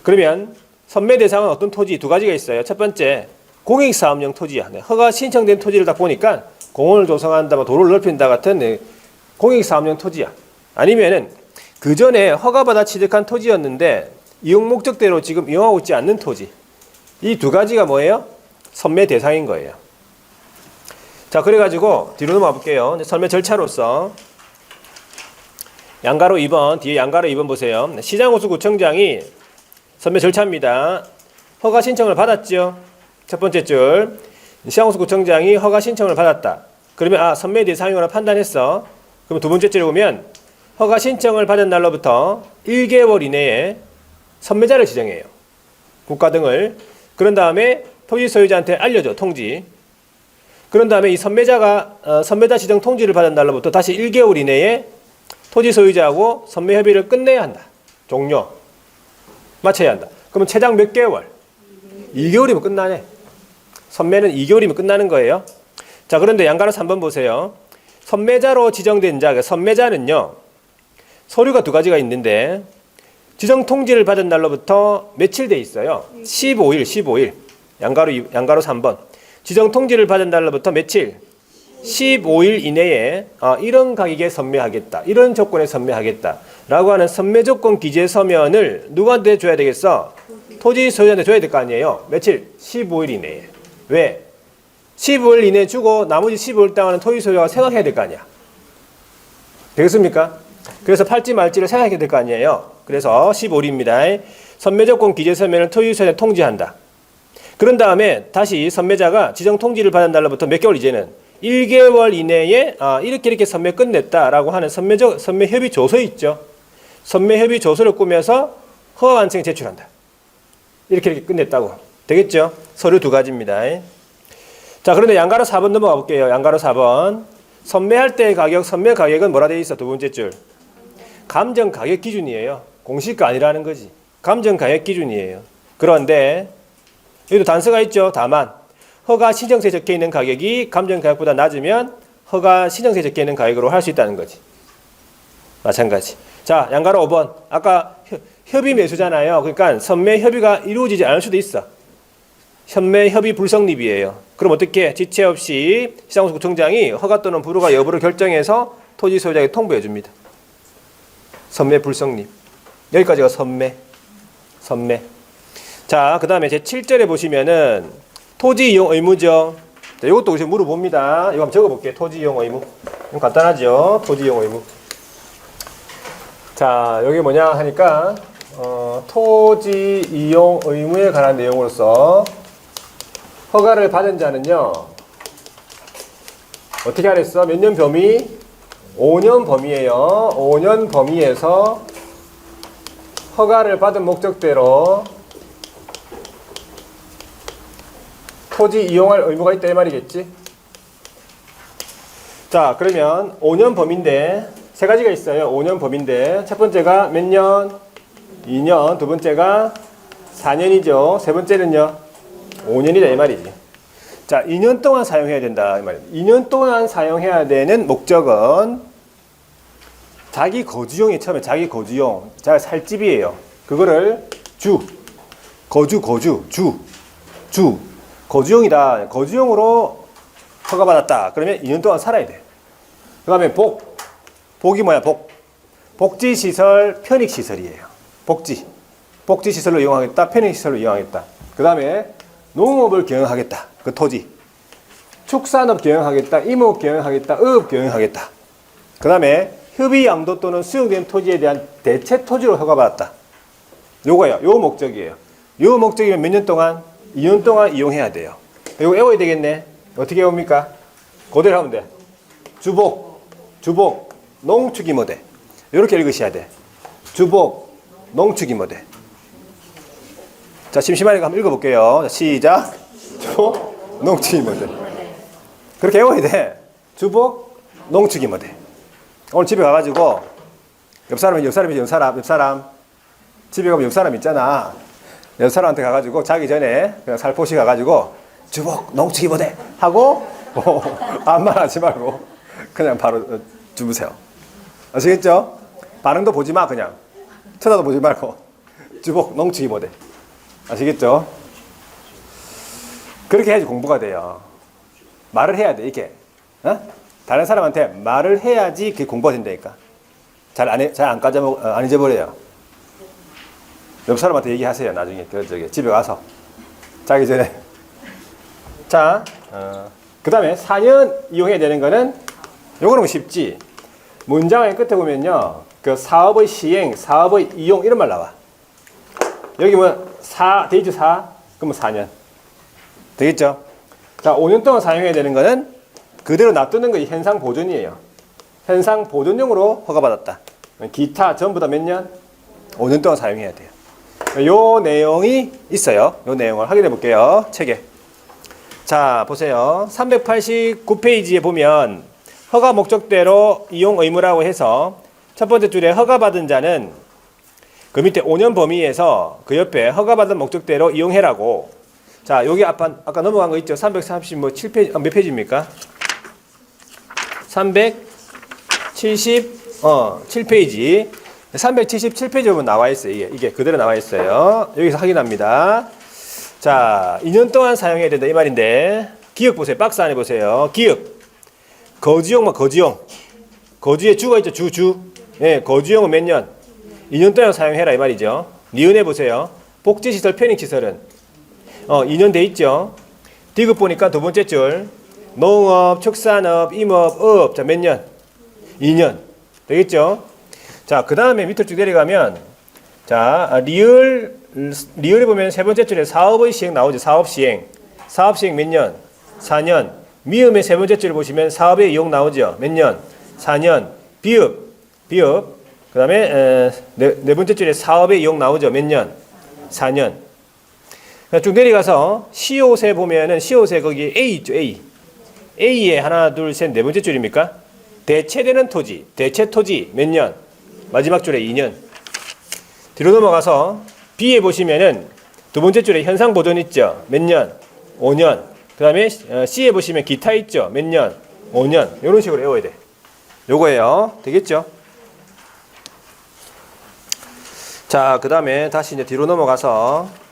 그러면 선매 대상은 어떤 토지 두 가지가 있어요. 첫 번째 공익사업용 토지야. 허가 신청된 토지를 딱 보니까 공원을 조성한다, 도로를 넓힌다 같은 공익사업용 토지야. 아니면은 그 전에 허가받아 취득한 토지였는데 이용 목적대로 지금 이용하고 있지 않는 토지. 이 두 가지가 뭐예요? 선매 대상인 거예요. 자, 그래가지고 뒤로 넘어가 볼게요. 선매 절차로서 양가로 2번, 뒤에 양가로 2번 보세요. 시장호수구청장이 선매 절차입니다. 허가 신청을 받았죠. 첫 번째 줄. 시장호수구청장이 허가 신청을 받았다. 그러면 선매 대상이구나 판단했어. 그럼 두 번째 줄에 보면 허가 신청을 받은 날로부터 1개월 이내에 선매자를 지정해요. 국가 등을. 그런 다음에 토지 소유자한테 알려줘. 통지. 그런 다음에 이 선매자가 선매자 지정 통지를 받은 날로부터 다시 1개월 이내에 토지 소유자하고 선매 협의를 끝내야 한다. 종료. 마쳐야 한다. 그러면 최장 몇 개월? 2개월이면 끝나네. 선매는 2개월이면 끝나는 거예요. 자, 그런데 양가로 3번 보세요. 선매자로 지정된 자, 선매자는요, 서류가 두 가지가 있는데, 지정 통지를 받은 날로부터 며칠 돼 있어요? 15일. 양가로 3번. 지정 통지를 받은 날로부터 며칠? 15일 이내에 이런 가격에 선매하겠다. 이런 조건에 선매하겠다. 라고 하는 선매 조건 기재 서면을 누구한테 줘야 되겠어? 토지 소유자한테 줘야 될 거 아니에요? 며칠? 15일 이내에. 왜? 15일 이내에 주고 나머지 15일 동안은 토지 소유자가 생각해야 될 거 아니야. 되겠습니까? 그래서 팔지 말지를 생각해야 될 거 아니에요. 그래서 15일입니다. 선매 조건 기재 서면을 토지 소유자한테 통지한다. 그런 다음에 다시 선매자가 지정 통지를 받은 날로부터 몇 개월 이제는 1개월 이내에 이렇게 선매 끝냈다라고 하는 선매 협의 조서 있죠. 선매 협의 조서를 꾸며서 허가 완성에 제출한다. 이렇게 끝냈다고. 되겠죠? 서류 두 가지입니다. 자, 그런데 양가로 4번 넘어가 볼게요. 양가로 4번. 선매할 때의 가격, 선매 가격은 뭐라 되어 있어? 두 번째 줄. 감정 가격 기준이에요. 공시가 아니라는 거지. 감정 가격 기준이에요. 그런데 여기도 단서가 있죠. 다만 허가 신청서에 적혀 있는 가격이 감정 가격보다 낮으면 허가 신청서에 적혀 있는 가격으로 할 수 있다는 거지. 마찬가지. 자, 양가로 5번. 아까 협의 매수잖아요. 그러니까 선매 협의가 이루어지지 않을 수도 있어. 선매 협의 불성립이에요. 그럼 어떻게? 지체 없이 시장호수구청장이 허가 또는 불허가 여부를 결정해서 토지 소유자에게 통보해 줍니다. 선매 불성립. 여기까지가 선매. 자, 그 다음에 제 7절에 보시면은 토지 이용 의무죠. 자, 이것도 우리 물어봅니다. 이거 한번 적어볼게요. 토지 이용 의무. 이건 간단하죠. 토지 이용 의무. 자, 여기 뭐냐 하니까 토지 이용 의무에 관한 내용으로서 허가를 받은 자는요, 어떻게 하랬어? 몇 년 범위? 5년 범위예요. 5년 범위에서 허가를 받은 목적대로 토지 이용할 의무가 있다 이 말이겠지. 자, 그러면 5년 범위인데 세 가지가 있어요. 5년 범위인데 첫 번째가 몇 년? 2년. 두 번째가 4년이죠. 세 번째는요? 5년이다 이 말이지. 자, 2년 동안 사용해야 된다 이 말이에요. 2년 동안 사용해야 되는 목적은 자기 거주용이 처음에 자기 거주용, 자기 살 집이에요. 그거를 거주용이다. 거주용으로 허가받았다. 그러면 2년 동안 살아야 돼. 그 다음에 복이 뭐야? 복지시설, 편익시설이에요. 복지시설로 이용하겠다. 편익시설로 이용하겠다. 그 다음에 농업을 경영하겠다. 그 토지. 축산업 경영하겠다. 임업 경영하겠다. 어업 경영하겠다. 그 다음에 협의 양도 또는 수용된 토지에 대한 대체 토지로 허가받았다. 요거예요. 요 목적이에요. 요 목적이면 몇 년 동안? 2년 동안 이용해야 돼요. 이거 외워야 되겠네. 어떻게 외웁니까? 그대로 하면 돼. 주복, 농축이모대. 이렇게 읽으셔야 돼. 주복, 농축이모대. 자, 심심하니까 한번 읽어볼게요. 자, 시작. 주복, 농축이모대. 그렇게 외워야 돼. 주복, 농축이모대. 오늘 집에 가가지고 옆 사람 집에 가면 옆 사람 있잖아. 옆 사람한테 가가지고 자기 전에 그냥 살포시 가가지고 주복 농축이모대 하고 아무 말 하지 말고 그냥 바로 주무세요. 아시겠죠? 반응도 보지 마. 그냥 쳐다도 보지 말고 주복 농축이모대. 아시겠죠? 그렇게 해야지 공부가 돼요. 말을 해야 돼. 이렇게 다른 사람한테 말을 해야지 그게 공부가 된다니까. 잘 안 잊어버려요. 옆 사람한테 얘기하세요. 나중에 집에 가서 자기 전에. 자, 그 다음에 4년 이용해야 되는 거는 요거는 쉽지. 문장의 끝에 보면요, 그 사업의 시행, 사업의 이용 이런 말 나와. 여기 뭐 데이지 4, 그러면 4년 되겠죠? 자, 5년 동안 사용해야 되는 거는 그대로 놔두는 거 현상 보존이에요. 현상 보존용으로 허가받았다. 기타 전부 다 몇 년? 5년 동안 사용해야 돼요. 요 내용이 있어요. 요 내용을 확인해 볼게요. 책에. 자, 보세요. 389페이지에 보면 허가 목적대로 이용 의무라고 해서 첫 번째 줄에 허가받은 자는 그 밑에 5년 범위에서 그 옆에 허가받은 목적대로 이용해라고. 자, 여기 아까 넘어간 거 있죠? 337페이지, 몇 페이지입니까? 377페이지. 377페이지 보면 나와 있어요. 이게 그대로 나와 있어요. 여기서 확인합니다. 자, 2년 동안 사용해야 된다 이 말인데 기억 보세요. 박스 안에 보세요. 기억. 거주용 거주용. 거주에 주가 있죠. 주. 예, 거주용은 몇 년? 2년 동안 사용해라 이 말이죠. 니은에 보세요. 복지시설, 편익시설은 2년 돼 있죠. 디귿 보니까 두 번째 줄. 농업, 축산업, 임업, 어업. 자, 몇 년? 2년. 되겠죠? 자, 그 다음에 밑으로 쭉 내려가면, 자, 리을에 보면 세 번째 줄에 사업의 시행 나오죠. 사업 시행. 사업 시행 몇 년? 4년. 미음의 세 번째 줄을 보시면 사업의 이용 나오죠. 몇 년? 4년. 비읍. 그 다음에 네 번째 줄에 사업의 이용 나오죠. 몇 년? 4년. 쭉 내려가서 시옷에 보면은 시옷에 거기 A 있죠. A에 하나, 둘, 셋, 네 번째 줄입니까? 대체되는 토지. 대체 토지 몇 년? 마지막 줄에 2년. 뒤로 넘어가서 B에 보시면은 두 번째 줄에 현상 보존 있죠. 몇 년? 5년. 그 다음에 C에 보시면 기타 있죠. 몇 년? 5년. 이런 식으로 외워야 돼. 요거예요. 되겠죠? 자, 그 다음에 다시 이제 뒤로 넘어가서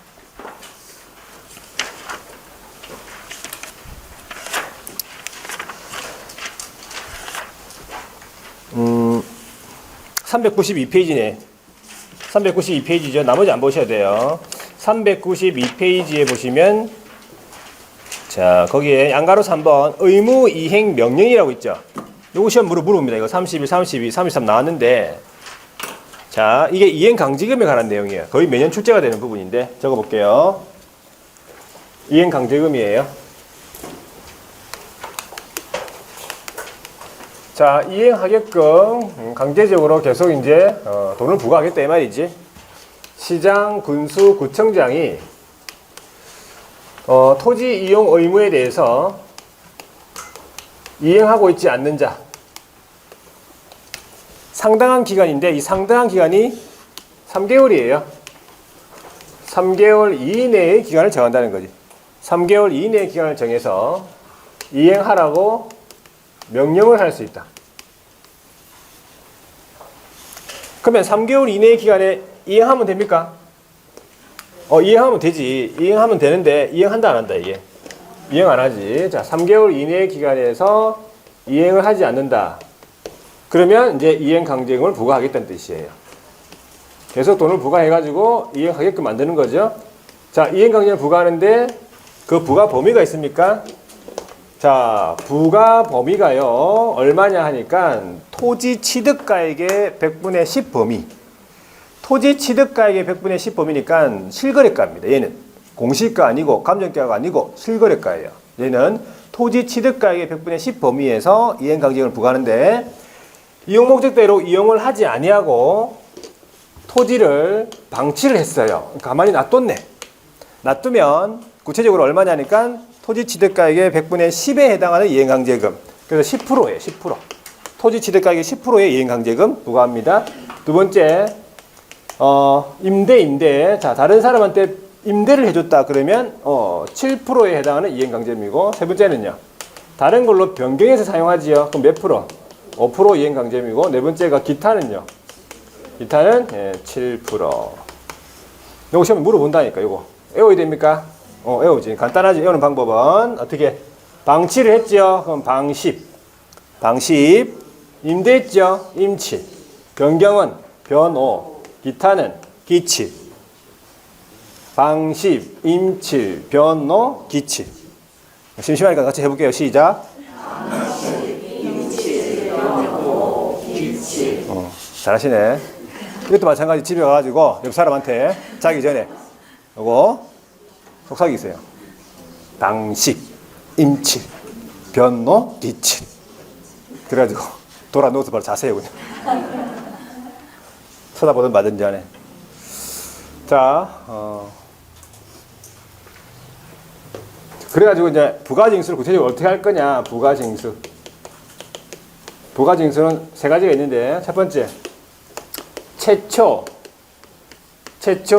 392페이지네. 392페이지죠. 나머지 안 보셔도 돼요. 392페이지에 보시면 자, 거기에 양가로 3번 의무 이행 명령이라고 있죠. 요거 시험 물어봅니다. 이거 31, 32, 33 나왔는데 자, 이게 이행 강제금에 관한 내용이에요. 거의 매년 출제가 되는 부분인데 적어 볼게요. 이행 강제금이에요. 자, 이행하게끔 강제적으로 계속 이제 돈을 부과하겠다 이 말이지. 시장, 군수, 구청장이 토지 이용 의무에 대해서 이행하고 있지 않는 자. 상당한 기간인데 이 상당한 기간이 3개월이에요. 3개월 이내의 기간을 정한다는 거지. 3개월 이내의 기간을 정해서 이행하라고 명령을 할 수 있다. 그러면 3개월 이내의 기간에 이행하면 됩니까? 이행하면 되지. 이행하면 되는데 이행한다 안 한다 이게. 이행 안 하지. 자, 3개월 이내의 기간에서 이행을 하지 않는다. 그러면 이제 이행 강제금을 부과하겠다는 뜻이에요. 계속 돈을 부과해가지고 이행하게끔 만드는 거죠. 자, 이행 강제금을 부과하는데 그 부과 범위가 있습니까? 자, 부과 범위가요, 얼마냐 하니까 토지 취득가액의 100분의 10 범위. 토지 취득가액의 100분의 10 범위니까 실거래가입니다. 얘는 공시가 아니고 감정가가 아니고 실거래가예요. 얘는 토지 취득가액의 100분의 10 범위에서 이행강제금을 부과하는데 이용 목적대로 이용을 하지 아니하고 토지를 방치를 했어요. 가만히 놔뒀네. 놔두면 구체적으로 얼마냐니까 토지 취득가액의 100분의 10에 해당하는 이행강제금. 그래서 10%예요. 10%. 토지 취득가액의 10%의 이행강제금 부과합니다. 두 번째, 임대. 자, 다른 사람한테 임대를 해줬다 그러면 7%에 해당하는 이행강제금이고, 세 번째는요, 다른 걸로 변경해서 사용하지요. 그럼 몇 프로? 5% 이행강제금이고, 네 번째가 기타는요. 기타는 7%. 요거 시험에 물어본다니까. 요거 외워야 됩니까? 외우지. 간단하지. 외우는 방법은 어떻게? 방치를 했죠. 그럼 방십. 임대했죠. 임칠. 변경은 변오. 기타는 기칠. 방십, 임칠, 변오, 기칠. 심심하니까 같이 해볼게요. 시작. 잘하시네. 이것도 마찬가지. 집에 가가지고 옆 사람한테 자기 전에 요거 속삭이 있어요. 방식, 임칠, 변노, 기칠. 그래가지고 돌아 누워서 바로 자세히 그냥 쳐다보든 마든지 안에. 자, 그래가지고 이제 부가징수를 구체적으로 어떻게 할 거냐. 부가징수는 세 가지가 있는데, 첫 번째, 최초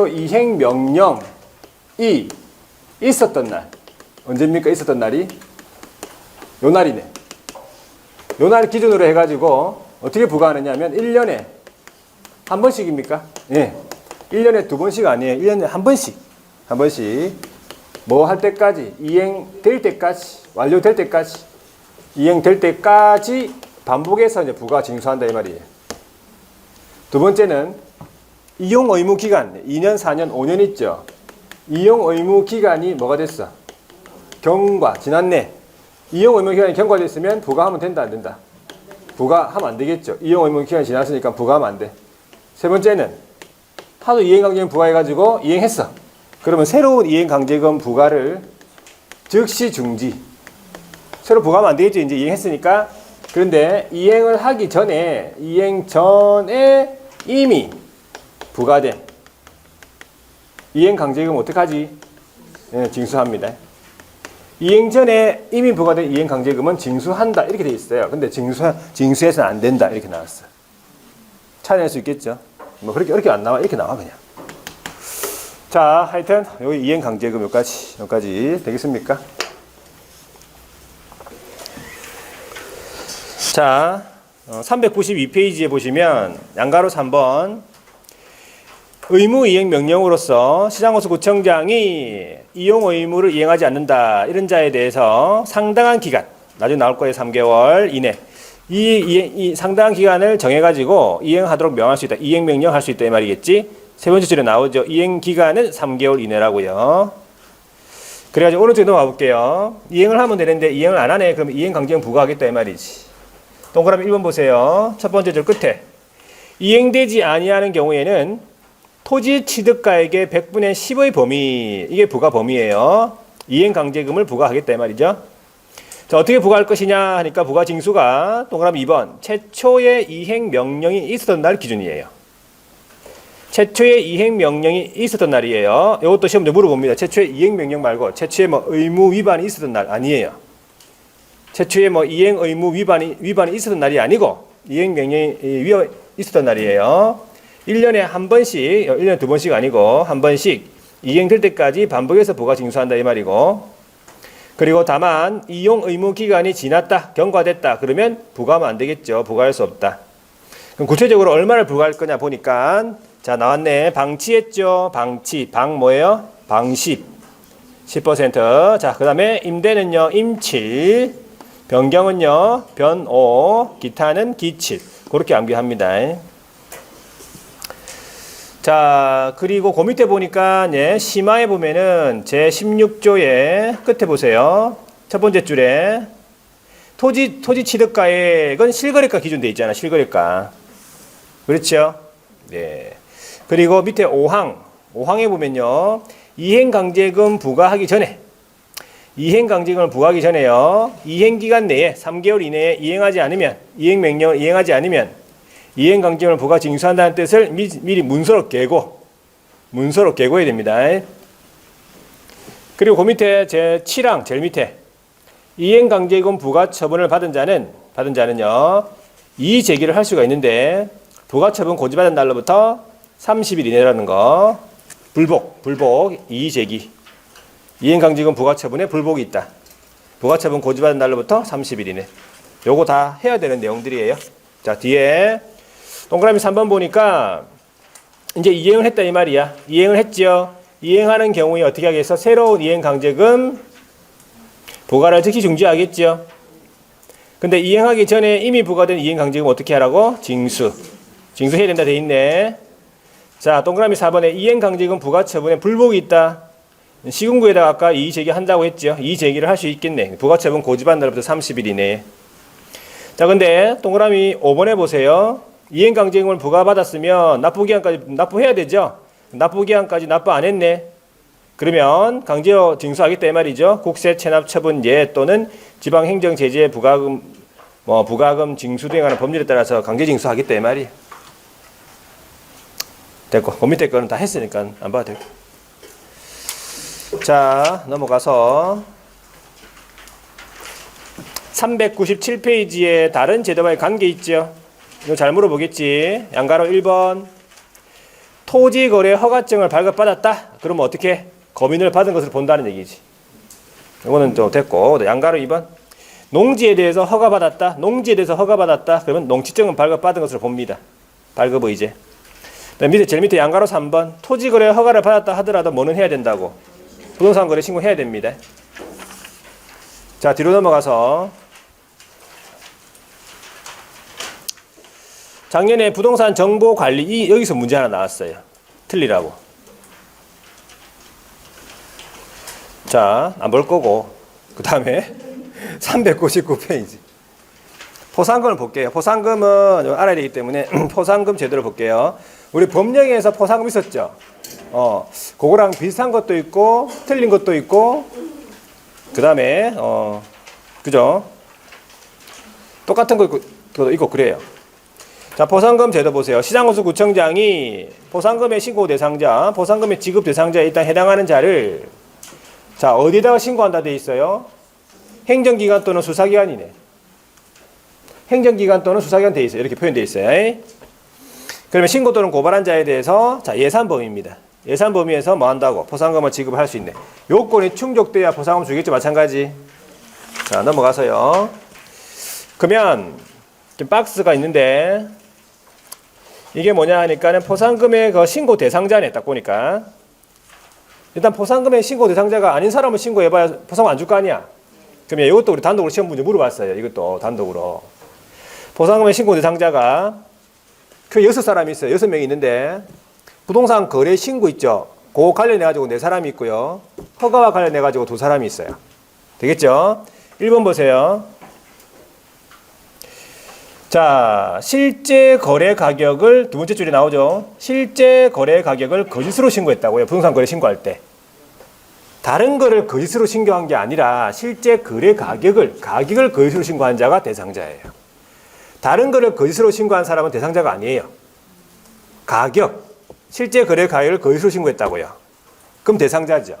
이행 명령이 있었던 날. 언제입니까? 있었던 날이? 요 날이네. 요 날 기준으로 해가지고 어떻게 부과하느냐 하면 1년에 한 번씩입니까? 예. 1년에 두 번씩 아니에요. 1년에 한 번씩. 뭐 할 때까지? 이행될 때까지. 완료될 때까지. 이행될 때까지 반복해서 이제 부과 징수한다 이 말이에요. 두 번째는 이용 의무 기간. 2년, 4년, 5년 있죠. 이용 의무 기간이 뭐가 됐어? 경과, 지났네. 이용 의무 기간이 경과됐으면 부과하면 된다, 안 된다? 부과하면 안 되겠죠. 이용 의무 기간이 지났으니까 부과하면 안 돼. 세 번째는 하도 이행강제금 부과해가지고 이행했어. 그러면 새로운 이행강제금 부과를 즉시 중지. 새로 부과하면 안 되겠죠. 이제 이행했으니까. 그런데 이행 전에 이미 부과된 이행강제금 어떡하지? 예, 징수합니다. 이행 전에 이미 부과된 이행강제금은 징수한다 이렇게 돼 있어요. 근데 징수해서는 안 된다 이렇게 나왔어요. 찾아낼 수 있겠죠? 뭐 그렇게 안 나와. 이렇게 나와 그냥. 자, 하여튼 여기 이행강제금 여기까지 되겠습니까? 자, 392페이지에 보시면 양가로 3번 의무 이행 명령으로서 시장호수 구청장이 이용 의무를 이행하지 않는다 이런 자에 대해서 상당한 기간, 나중에 나올 거예요. 3개월 이내 이 상당한 기간을 정해가지고 이행하도록 명할 수 있다. 이행 명령할 수 있다 이 말이겠지. 세 번째 줄에 나오죠. 이행 기간은 3개월 이내라고요. 그래가지고 오른쪽에 넘어가 볼게요. 이행을 하면 되는데 이행을 안 하네. 그러면 이행 강제금 부과하겠다 이 말이지. 동그라미 1번 보세요. 첫 번째 줄 끝에 이행되지 아니하는 경우에는 토지 취득가액의 100분의 10의 범위, 이게 부과 범위예요. 이행 강제금을 부과하겠다 이 말이죠. 자, 어떻게 부과할 것이냐 하니까 부과 징수가 동그라미 2번 최초의 이행 명령이 있었던 날 기준이에요. 최초의 이행 명령이 있었던 날이에요. 이것도 시험에 물어봅니다. 최초의 이행 명령 말고 최초의 뭐 의무 위반이 있었던 날 아니에요. 최초에 뭐 이행 의무 위반이 있었던 날이 아니고 이행 명령이 있었던 날이에요. 1년에 한 번씩, 1년에 두 번씩 아니고 한 번씩 이행될 때까지 반복해서 부가 징수한다 이 말이고, 그리고 다만 이용 의무 기간이 지났다, 경과됐다 그러면 부과하면 안 되겠죠. 부과할 수 없다. 그럼 구체적으로 얼마를 부과할 거냐 보니까 자 나왔네. 방치했죠. 방치. 방 뭐예요? 방십. 10%. 자, 그 다음에 임대는요. 임칠. 변경은요. 변오. 기타는 기칠. 그렇게 암기합니다. 자, 그리고 그 밑에 보니까 예, 심화에 보면은 제 16조의 끝에 보세요. 첫 번째 줄에 토지 취득가액은 실거래가 기준돼 있잖아. 실거래가. 그렇죠? 네. 그리고 밑에 5항에 보면요. 이행강제금 부과하기 전에 이행강제금을 부과하기 전에요. 이행기간 내에 3개월 이내에 이행하지 않으면 이행명령을 이행하지 않으면 이행강제금을 부과 징수한다는 뜻을 미리 문서로 개고해야 됩니다. 그리고 그 밑에 제 7항 제일 밑에 이행강제금 부과 처분을 받은 자는요. 이의 제기를 할 수가 있는데 부가처분 고지받은 날로부터 30일 이내라는 거. 불복, 이의 제기. 이행강제금 부가처분에 불복이 있다. 부가처분 고지받은 날로부터 30일 이내. 요거 다 해야 되는 내용들이에요. 자, 뒤에 동그라미 3번 보니까 이제 이행을 했다 이 말이야. 이행을 했죠. 이행하는 경우에 어떻게 하겠어? 새로운 이행강제금 부과를 즉시 중지하겠죠. 근데 이행하기 전에 이미 부과된 이행강제금 어떻게 하라고? 징수해야 된다 돼 있네. 자, 동그라미 4번에 이행강제금 부과처분에 불복이 있다. 시군구에다가 아까 이의 제기한다고 했죠. 이의 제기를 할 수 있겠네. 부과처분 고지받은 날부터 30일 이내에. 자, 근데 동그라미 5번에 보세요. 이행강제금을 부과받았으면 납부기한까지 납부해야 되죠. 납부기한까지 납부 안 했네. 그러면 강제로 징수하겠다 이 말이죠. 국세 체납 처분 예 또는 지방행정제재 부과금 부과금 징수 등에 관한 법률에 따라서 강제 징수하겠다 이 말이에요. 됐고, 그 밑에 거는 다 했으니까 안 봐도 되고. 자, 넘어가서 397페이지에 다른 제도와의 관계 있죠. 이거 잘 물어보겠지. 양가로 1번. 토지거래 허가증을 발급받았다. 그러면 어떻게? 검인을 받은 것을 본다는 얘기지. 이거는 좀 됐고. 양가로 2번. 농지에 대해서 허가받았다. 그러면 농지증은 발급받은 것을 봅니다. 발급의제. 밑에 제일 밑에 양가로 3번. 토지거래 허가를 받았다 하더라도 뭐는 해야 된다고? 부동산 거래 신고해야 됩니다. 자, 뒤로 넘어가서 작년에 부동산 정보 관리 여기서 문제 하나 나왔어요. 틀리라고. 자, 안 볼 거고. 그 다음에 399페이지. 포상금을 볼게요. 포상금은 알아야 되기 때문에 포상금 제도를 볼게요. 우리 법령에서 포상금 있었죠? 그거랑 비슷한 것도 있고 틀린 것도 있고 그 다음에 그죠? 똑같은 것도 있고 그래요. 자, 포상금 제도 보세요. 시장호수구청장이 포상금의 신고 대상자, 포상금의 지급 대상자에 일단 해당하는 자를 자, 어디다가 신고한다 돼 있어요? 행정기관 또는 수사기관이네. 행정기관 또는 수사기관 돼 있어요. 이렇게 표현돼 있어요. 그러면 신고 또는 고발한 자에 대해서 자, 예산 범위입니다. 예산 범위에서 뭐 한다고? 포상금을 지급을 할 수 있네. 요건이 충족돼야 포상금 주겠죠. 마찬가지. 자, 넘어가서요. 그러면 좀 박스가 있는데 이게 뭐냐 하니까는 포상금의 그 신고 대상자네. 딱 보니까 일단 포상금의 신고 대상자가 아닌 사람을 신고해봐야 포상금 안 줄 거 아니야. 그러면 이것도 우리 단독으로 시험 문제 물어봤어요. 이것도 단독으로. 포상금의 신고 대상자가 그 6사람이 있어요. 6명이 있는데 부동산 거래 신고 있죠. 그거 관련해가지고 4사람이 있고요. 허가와 관련해가지고 2사람이 있어요. 되겠죠? 1번 보세요. 자, 실제 거래 가격을 두 번째 줄에 나오죠. 실제 거래 가격을 거짓으로 신고했다고요. 부동산 거래 신고할 때. 다른 거를 거짓으로 신고한 게 아니라 실제 거래 가격을 거짓으로 신고한 자가 대상자예요. 다른 거를 거짓으로 신고한 사람은 대상자가 아니에요. 실제 거래 가격을 거짓으로 신고했다고요. 그럼 대상자죠.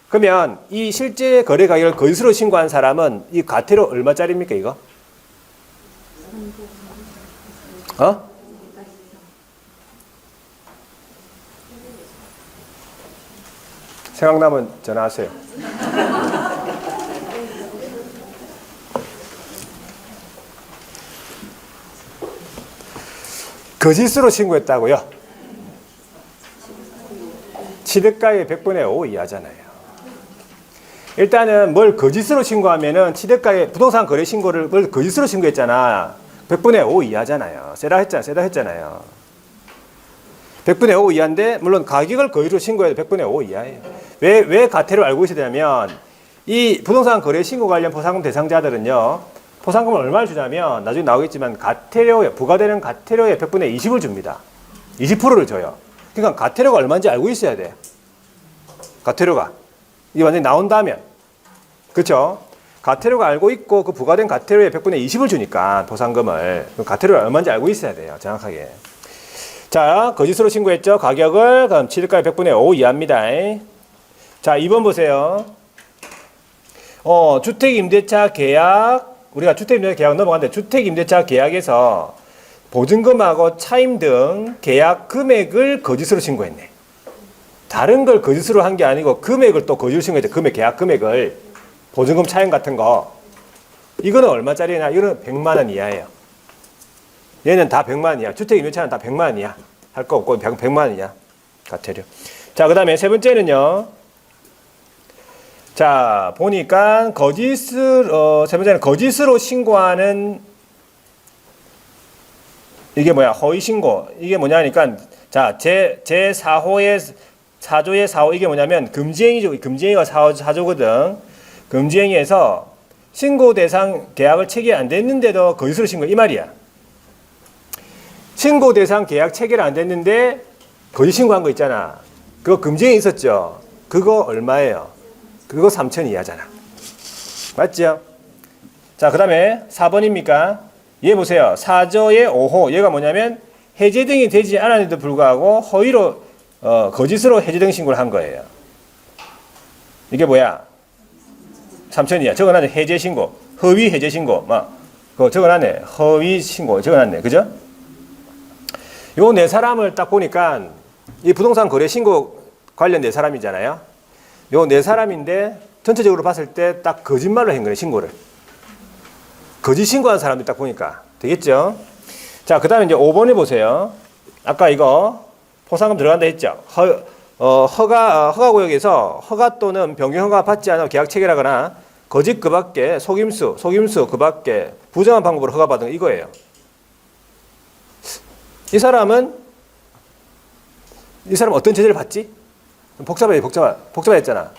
그러면 이 실제 거래 가격을 거짓으로 신고한 사람은 이 과태료 얼마짜리입니까, 이거? 어? 생각나면 전화하세요. 거짓으로 신고했다고요? 취득가의 100분의 5 이하잖아요. 일단은 뭘 거짓으로 신고하면은 취득가의 부동산 거래 신고를 뭘 거짓으로 신고했잖아. 100분의 5 이하잖아요. 세다 했잖아요. 100분의 5 이하인데 물론 가격을 거짓으로 신고해도 100분의 5 이하예요. 왜 과태료를 알고 있어야 되냐면 이 부동산 거래 신고 관련 포상금 대상자들은요. 포상금을 얼마를 주냐면 나중에 나오겠지만 과태료에 부과되는 과태료의 100분의 20을 줍니다. 20%를 줘요. 그러니까 과태료가 얼마인지 알고 있어야 돼. 과태료가 이게 완전히 나온다면 그렇죠? 과태료가 알고 있고 그 부과된 과태료의 100분의 20을 주니까 포상금을 과태료가 얼마인지 알고 있어야 돼요. 정확하게. 자, 거짓으로 신고했죠. 가격을 그럼 취득가의 100분의 5 이하입니다. 자, 2번 보세요. 주택임대차 계약 우리가 주택임대차 계약 넘어갔는데 주택임대차 계약에서 보증금하고 차임 등 계약 금액을 거짓으로 신고했네. 다른 걸 거짓으로 한 게 아니고 금액을 또 거짓으로 신고했죠. 계약 금액을 보증금 차임 같은 거 이거는 얼마짜리냐? 이거는 100만 원 이하예요. 얘는 다 100만 원 이하. 주택임대차는 다 100만 원 이하. 할 거 없고 100만 원 이하 과태료. 자, 그 다음에 세 번째는요. 자, 보니까 세 번째는 거짓으로 신고하는 이게 뭐야? 허위 신고. 이게 뭐냐니까 자, 제4호의 4조의 4호 이게 뭐냐면 금지행위죠. 금지행위가 4조거든. 금지행위에서 신고 대상 계약을 체결 안 됐는데도 거짓으로 신고 이 말이야. 신고 대상 계약 체결 안 됐는데 거짓 신고한 거 있잖아. 그거 금지행위 있었죠. 그거 얼마예요? 그거 3천 이하잖아. 맞죠? 자, 그 다음에 4번입니까? 얘 보세요. 4조의 5호. 얘가 뭐냐면 해제 등이 되지 않았는데도 불구하고 허위로 거짓으로 해제 등 신고를 한 거예요. 이게 뭐야? 3천 이하. 적어놨네. 해제 신고. 허위 해제 신고. 그거 적어놨네. 허위 신고. 적어놨네. 그죠? 요 네 사람을 딱 보니까 이 부동산 거래 신고 관련 네 사람이잖아요. 요 네 사람인데 전체적으로 봤을 때 딱 거짓말로 한 거네, 신고를. 거짓 신고한 사람들 딱 보니까. 되겠죠? 자, 그 다음에 이제 5번에 보세요. 아까 이거 포상금 들어간다 했죠? 허가구역에서 허가 또는 변경 허가 받지 않아 계약 체결하거나 거짓 그 밖에 속임수 그 밖에 부정한 방법으로 허가받은 거 이거예요. 이 사람 어떤 제재를 받지? 복잡했잖아.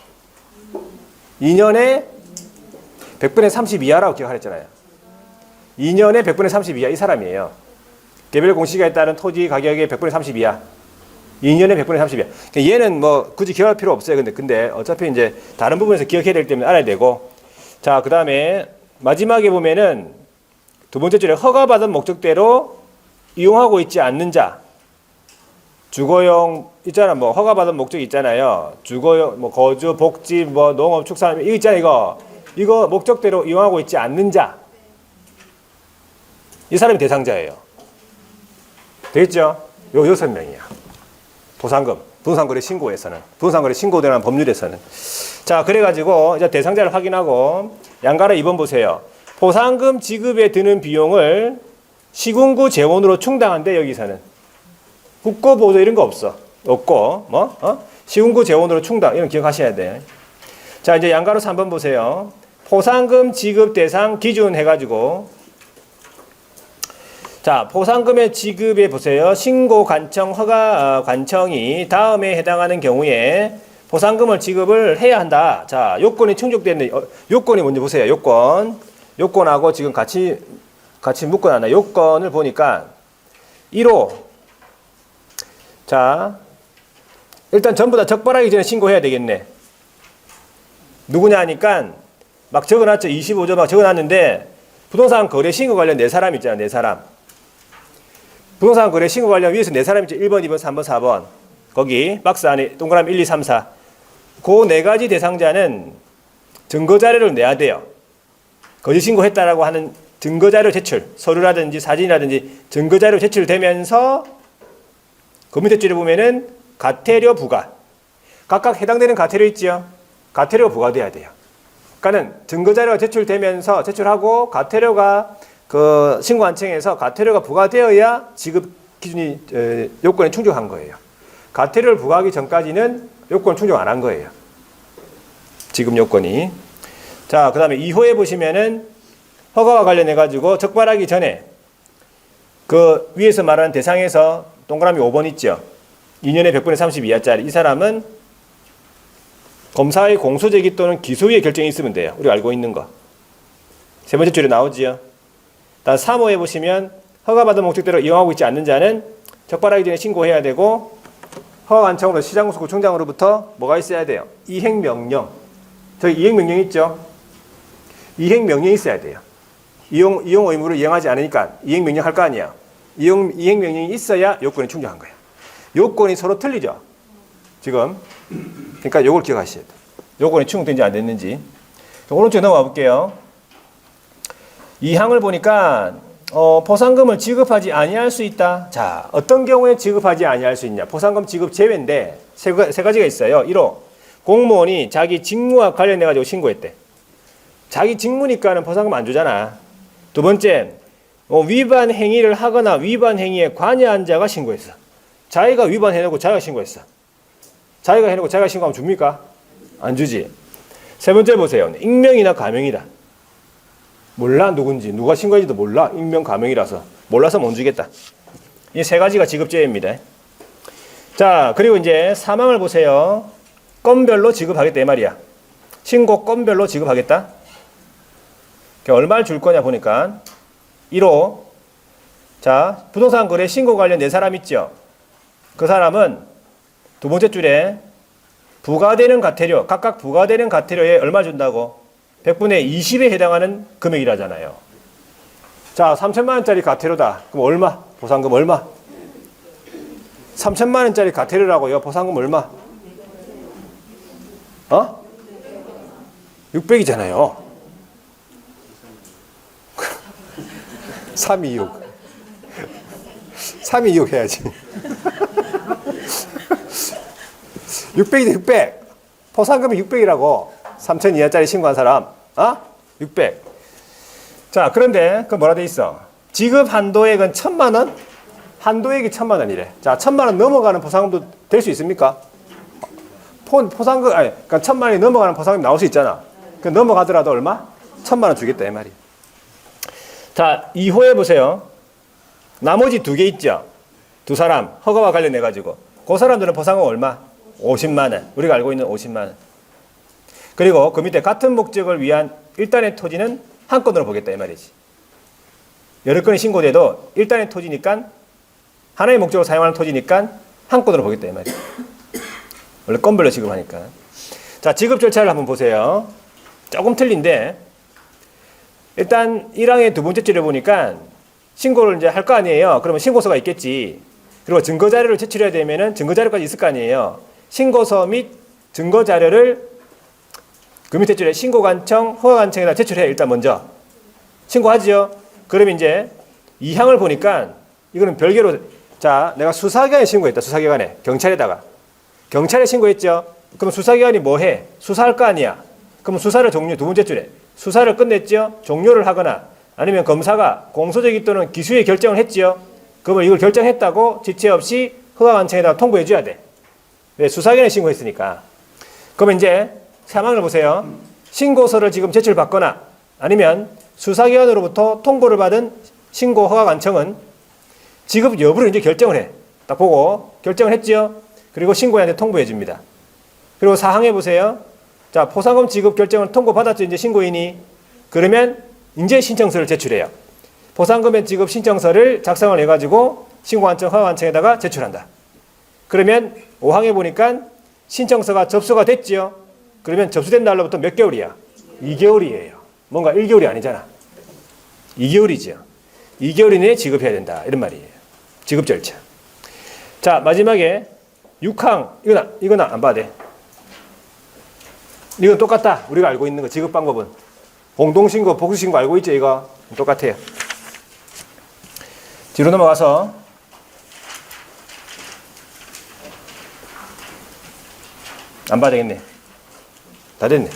2년에 100분의 30 이하라고 기억하랬잖아요. 2년에 100분의 30 이하 이 사람이에요. 개별 공시가에 따른 토지 가격의 100분의 30 이하. 2년에 100분의 30 이하. 그러니까 얘는 뭐 굳이 기억할 필요 없어요. 근데 어차피 이제 다른 부분에서 기억해야 되기 때문에 알아야 되고. 자, 그 다음에 마지막에 보면은 두 번째 줄에 허가받은 목적대로 이용하고 있지 않는 자. 주거용 있잖아. 뭐 허가받은 목적 있잖아요. 주거용 뭐 거주, 복지, 뭐 농업, 축산 이거 있잖아. 이거 목적대로 이용하고 있지 않는 자. 이 사람이 대상자예요. 되겠죠? 요 6명이야. 부동산거래 신고에서는. 부동산거래 신고되는 법률에서는. 자, 그래가지고 이제 대상자를 확인하고 양가로 2번 보세요. 포상금 지급에 드는 비용을 시군구 재원으로 충당한대 여기서는. 국고보조 이런 거 없고 시군구 재원으로 충당 이런 기억하셔야 돼. 자, 이제 양가로 3번 보세요. 포상금 지급 대상 기준 해가지고 자, 포상금의 지급에 보세요. 신고 관청 허가 관청이 다음에 해당하는 경우에 포상금을 지급을 해야 한다. 자, 요건이 충족됐네. 요건이 먼저 보세요. 요건하고 지금 같이 묶어놨나. 요건을 보니까 1호. 자, 일단 전부 다 적발하기 전에 신고해야 되겠네. 누구냐 하니까 막 적어놨죠. 25조 막 적어놨는데 부동산 거래 신고 관련 4사람 있잖아. 4사람. 부동산 거래 신고 관련 위에서 4사람 있죠. 1번, 2번, 3번, 4번. 거기 박스 안에 동그라미 1, 2, 3, 4. 그 네 가지 대상자는 증거 자료를 내야 돼요. 거짓 신고했다라고 하는 증거 자료 제출, 서류라든지 사진이라든지 증거 자료 제출되면서 그 밑에 줄에 보면은 과태료 부과. 각각 해당되는 과태료 있지요. 과태료가 부과돼야 돼요. 그러니까는 증거 자료가 제출되면서 제출하고 과태료가 그 신고한청에서 과태료가 부과되어야 지급 기준이 요건에 충족한 거예요. 과태료를 부과하기 전까지는 요건 충족 안 한 거예요. 지급 요건이. 자, 그 다음에 2호에 보시면은 허가와 관련해 가지고 적발하기 전에 그 위에서 말하는 대상에서 동그라미 5번 있죠. 2년에 100분의 30 이하짜리. 이 사람은 검사의 공소제기 또는 기소유예 결정이 있으면 돼요. 우리가 알고 있는 거. 세 번째 줄에 나오지요. 다음 3호에 보시면 허가받은 목적대로 이용하고 있지 않는 자는 적발하기 전에 신고해야 되고 허가관청으로 시장구청장으로부터 뭐가 있어야 돼요? 이행명령. 저기 이행명령 있죠? 이행명령이 있어야 돼요. 이용 의무를 이행하지 않으니까 이행명령 할 거 아니야. 이행명령이 있어야 요건이 충족한 거예요. 요건이 서로 틀리죠? 지금. 그러니까 요걸 기억하셔야 돼요. 요건이 충족된지 안 됐는지. 오른쪽에 넘어가 볼게요. 이 항을 보니까 포상금을 지급하지 아니할 수 있다. 자, 어떤 경우에 지급하지 아니할 수 있냐? 포상금 지급 제외인데 세 가지가 있어요. 1호, 공무원이 자기 직무와 관련해 가지고 신고했대. 자기 직무니까는 포상금 안 주잖아. 두 번째, 위반 행위를 하거나 위반 행위에 관여한 자가 신고했어. 자기가 위반해놓고 자기가 신고했어. 자기가 해놓고 자기가 신고하면 줍니까? 안 주지. 세 번째 보세요. 익명이나 가명이다. 몰라 누군지 누가 신고했는지도 몰라. 익명 가명이라서 몰라서 못 주겠다. 이 세 가지가 지급제입니다. 자, 그리고 이제 사망을 보세요. 건별로 지급하겠다 이 말이야. 신고 건별로 지급하겠다. 얼마를 줄 거냐 보니까 1호. 자, 부동산 거래 신고 관련 4사람 있죠. 그 사람은 두 번째 줄에 부과되는 과태료, 각각 부과되는 과태료에 얼마 준다고? 100분의 20에 해당하는 금액이라잖아요. 자, 3천만 원짜리 과태료다. 그럼 얼마? 보상금 얼마? 3천만 원짜리 과태료라고요. 보상금 얼마? 600이잖아요. 326. 326 해야지. 600이다, 600. 포상금이 600이라고. 3천 이하짜리 신고한 사람. 600. 자, 그런데 그 뭐라 돼 있어? 지급 한도액은 1,000만 원? 한도액이 1,000만 원이래. 자, 1,000만 원 넘어가는 포상금도 될 수 있습니까? 포상금, 그러니까 1,000만 원이 넘어가는 포상금이 나올 수 있잖아. 그 넘어가더라도 얼마? 1,000만 원 주겠다, 이 말이. 자, 2호에 보세요. 나머지 2개 있죠? 2사람, 허가와 관련해가지고. 그 사람들은 포상금 얼마? 50만 원. 우리가 알고 있는 50만 원. 그리고 그 밑에 같은 목적을 위한 일단의 토지는 한 건으로 보겠다, 이 말이지. 여러 건이 신고돼도 일단의 토지니까, 하나의 목적으로 사용하는 토지니까 한 건으로 보겠다, 이 말이지. 원래 건별로 지급하니까. 자, 지급 절차를 한번 보세요. 조금 틀린데, 일단 1항의 두 번째 줄에 보니까 신고를 이제 할 거 아니에요. 그러면 신고서가 있겠지. 그리고 증거 자료를 제출해야 되면은 증거 자료까지 있을 거 아니에요. 신고서 및 증거 자료를 그 밑에 줄에 신고관청, 허가관청에다 제출해. 일단 먼저 신고하지요. 그럼 이제 2항을 보니까 이거는 별개로, 자, 내가 수사기관에 신고했다. 수사기관에, 경찰에다가. 경찰에 신고했죠. 그럼 수사기관이 뭐 해? 수사할 거 아니야. 그럼 수사를 종료, 두 번째 줄에 수사를 끝냈죠. 종료를 하거나 아니면 검사가 공소제기 또는 기수의 결정을 했지요. 그러면 이걸 결정했다고 지체 없이 허가관청에다가 통보해 줘야 돼. 왜? 수사기관에 신고했으니까. 그러면 이제 사망을 보세요. 신고서를 지금 제출받거나 아니면 수사기관으로부터 통보를 받은 신고 허가관청은 지급 여부를 이제 결정을 해. 딱 보고 결정을 했지요. 그리고 신고인한테 통보해 줍니다. 그리고 4항에 보세요. 자, 포상금 지급 결정을 통보받았죠, 이제 신고인이. 그러면 이제 신청서를 제출해요. 포상금의 지급 신청서를 작성을 해가지고 신고관청, 허가관청에다가 제출한다. 그러면 5항에 보니까 신청서가 접수가 됐지요. 그러면 접수된 날로부터 몇 개월이야? 2개월이에요. 뭔가 1개월이 아니잖아. 2개월이죠. 2개월 이내에 지급해야 된다. 이런 말이에요. 지급 절차. 자, 마지막에 6항. 이건 안 봐도 돼. 이건 똑같다. 우리가 알고 있는 거 지급 방법은. 공동신고, 복수신고 알고 있죠? 이거 똑같아요. 뒤로 넘어가서 안 봐도 되겠네. 다 됐네.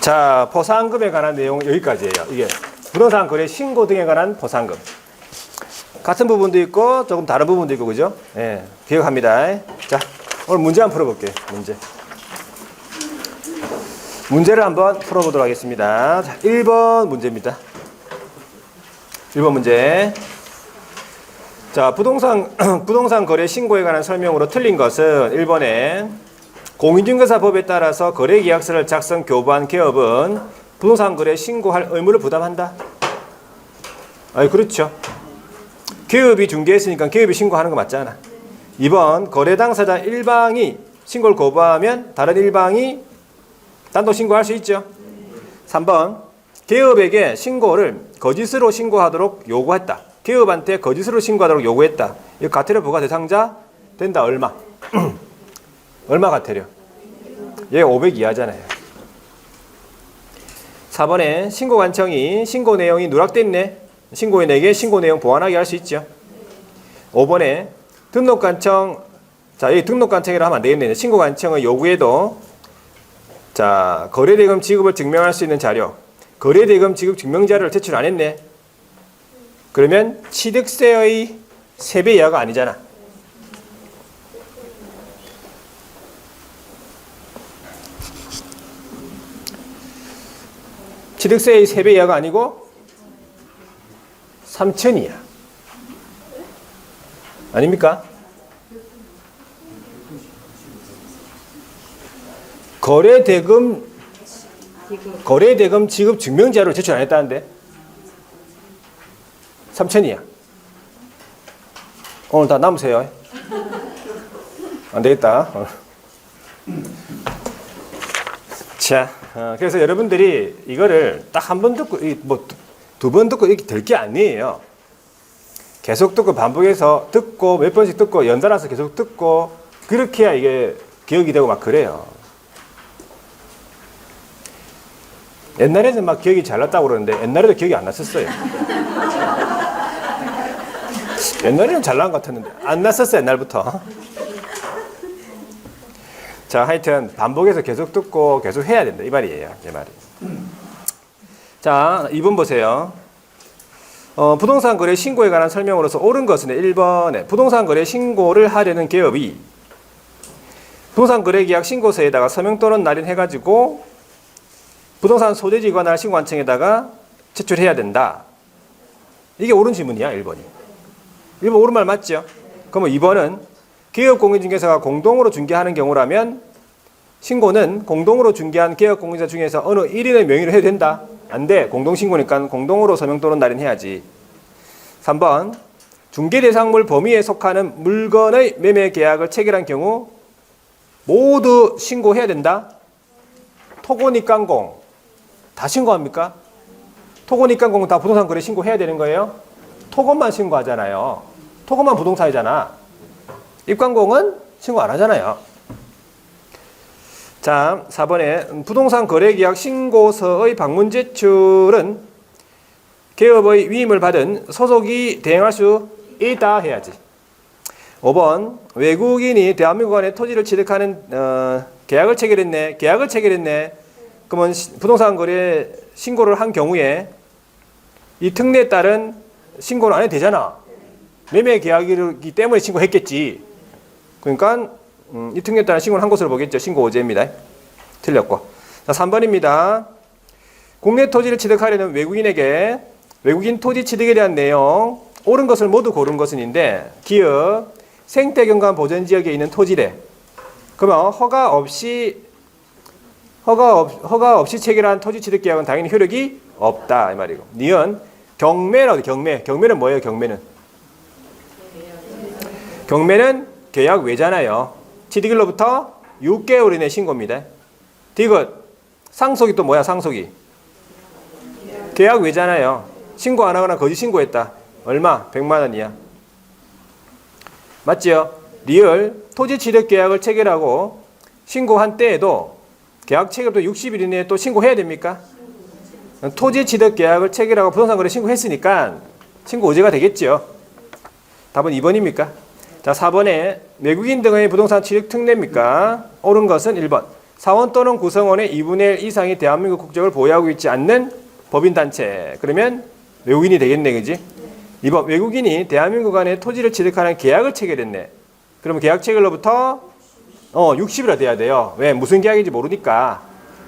자, 포상금에 관한 내용은 여기까지예요. 이게 부동산 거래 신고 등에 관한 포상금. 같은 부분도 있고 조금 다른 부분도 있고 그죠? 예, 기억합니다. 자, 오늘 문제 한번 풀어볼게요. 문제를 한번 풀어보도록 하겠습니다. 자, 1번 문제입니다. 1번 문제. 자, 부동산 거래 신고에 관한 설명으로 틀린 것은 1번에 공인중개사법에 따라서 거래계약서를 작성 교부한 기업은 부동산 거래 신고할 의무를 부담한다. 아니, 그렇죠. 기업이 중개했으니까 기업이 신고하는 거 맞잖아. 2번 거래 당사자 일방이 신고를 거부하면 다른 일방이 단독 신고할 수 있죠. 3번 기업에게 신고를 거짓으로 신고하도록 요구했다. 기업한테 거짓으로 신고하도록 요구했다. 이 과태료 부과 대상자 된다. 얼마? 얼마 과태료? 얘 500 이하잖아요. 4번에 신고관청이 신고 내용이 누락됐네. 신고인에게 신고 내용 보완하게 할 수 있죠. 5번에 등록관청, 자, 여기 등록관청이라 하면 안 되겠네. 신고관청의 요구에도 자, 거래대금 지급을 증명할 수 있는 자료, 거래대금 지급 증명자료를 제출 안 했네. 그러면 취득세의 3배 이하가 아니잖아. 취득세의 3배 이하가 아니고 3천이야. 아닙니까? 거래대금 지급 증명자료를 제출 안 했다는데 3천이야. 오늘 다 남으세요. 안 되겠다. 자, 그래서 여러분들이 이거를 딱 한 번 듣고 뭐 두 번 듣고 이렇게 될 게 아니에요. 계속 듣고 반복해서 듣고 몇 번씩 듣고 연달아서 계속 듣고 그렇게 해야 이게 기억이 되고 막 그래요. 옛날에는 막 기억이 잘 났다고 그러는데 옛날에도 기억이 안 났었어요. 옛날에는 잘 난 것 같았는데 안 났었어요. 옛날부터. 자, 하여튼 반복해서 계속 듣고 계속 해야 된다 이 말이에요. 이 말이. 자, 2번 보세요. 부동산 거래 신고에 관한 설명으로서 옳은 것은 1번에 부동산 거래 신고를 하려는 기업이 부동산 거래 계약 신고서에다가 서명 또는 날인해가지고 부동산 소재지 관할 신고관청에다가 제출해야 된다. 이게 옳은 질문이야. 1번이. 1번 옳은 말 맞죠? 그러면 2번은 기업 공인중개사가 공동으로 중개하는 경우라면 신고는 공동으로 중개한 기업 공인중개사 중에서 어느 1인의 명의로 해도 된다. 안 돼. 공동신고니까 공동으로 서명 또는 날인해야지. 3번 중개 대상물 범위에 속하는 물건의 매매 계약을 체결한 경우 모두 신고해야 된다. 토고니깡공 다 신고합니까? 토고니깡공은 다 부동산 거래 신고해야 되는 거예요? 토건만 신고하잖아요. 토건만 부동산이잖아. 입관공은 신고 안 하잖아요. 자, 4번에 부동산 거래계약 신고서의 방문 제출은 기업의 위임을 받은 소속이 대행할 수 있다 해야지. 5번 외국인이 대한민국 안에 토지를 취득하는 계약을 체결했네. 계약을 체결했네. 그러면 부동산 거래 신고를 한 경우에 이 특례에 따른 신고는 안 해도 되잖아. 매매 계약이기 때문에 신고했겠지. 그러니까 이 특례에 따른 신고를 한 것으로 보겠죠. 신고 오제입니다. 틀렸고. 자, 3번입니다. 국내 토지를 취득하려는 외국인에게 외국인 토지 취득에 대한 내용 옳은 것을 모두 고른 것은인데 기업 생태경관 보전지역에 있는 토지래. 그러면 허가 없이 체결한 토지 취득 계약은 당연히 효력이 없다 이 말이고. 니은 경매는 경매는 뭐예요? 경매는 계약 외잖아요. 취득일로부터 6개월 이내 신고입니다. 디귿 상속이 또 뭐야? 상속이 계약 외잖아요. 신고 안 하거나 거짓 신고했다. 얼마? 100만 원이야. 맞죠? 리얼 토지 취득 계약을 체결하고 신고한 때에도 계약 체결도 60일 이내에 또 신고해야 됩니까? 토지 취득 계약을 체결하고 부동산 거래 신고했으니까 신고 의제가 되겠죠. 답은 2번입니까? 자, 4번에 외국인 등의 부동산 취득 특례입니까? 옳은 것은 1번. 사원 또는 구성원의 2분의 1 이상이 대한민국 국적을 보유하고 있지 않는 법인단체. 그러면 외국인이 되겠네, 그지? 2번. 외국인이 대한민국 안에 토지를 취득하는 계약을 체결했네. 그러면 계약 체결로부터 60일이라 돼야 돼요. 왜? 무슨 계약인지 모르니까.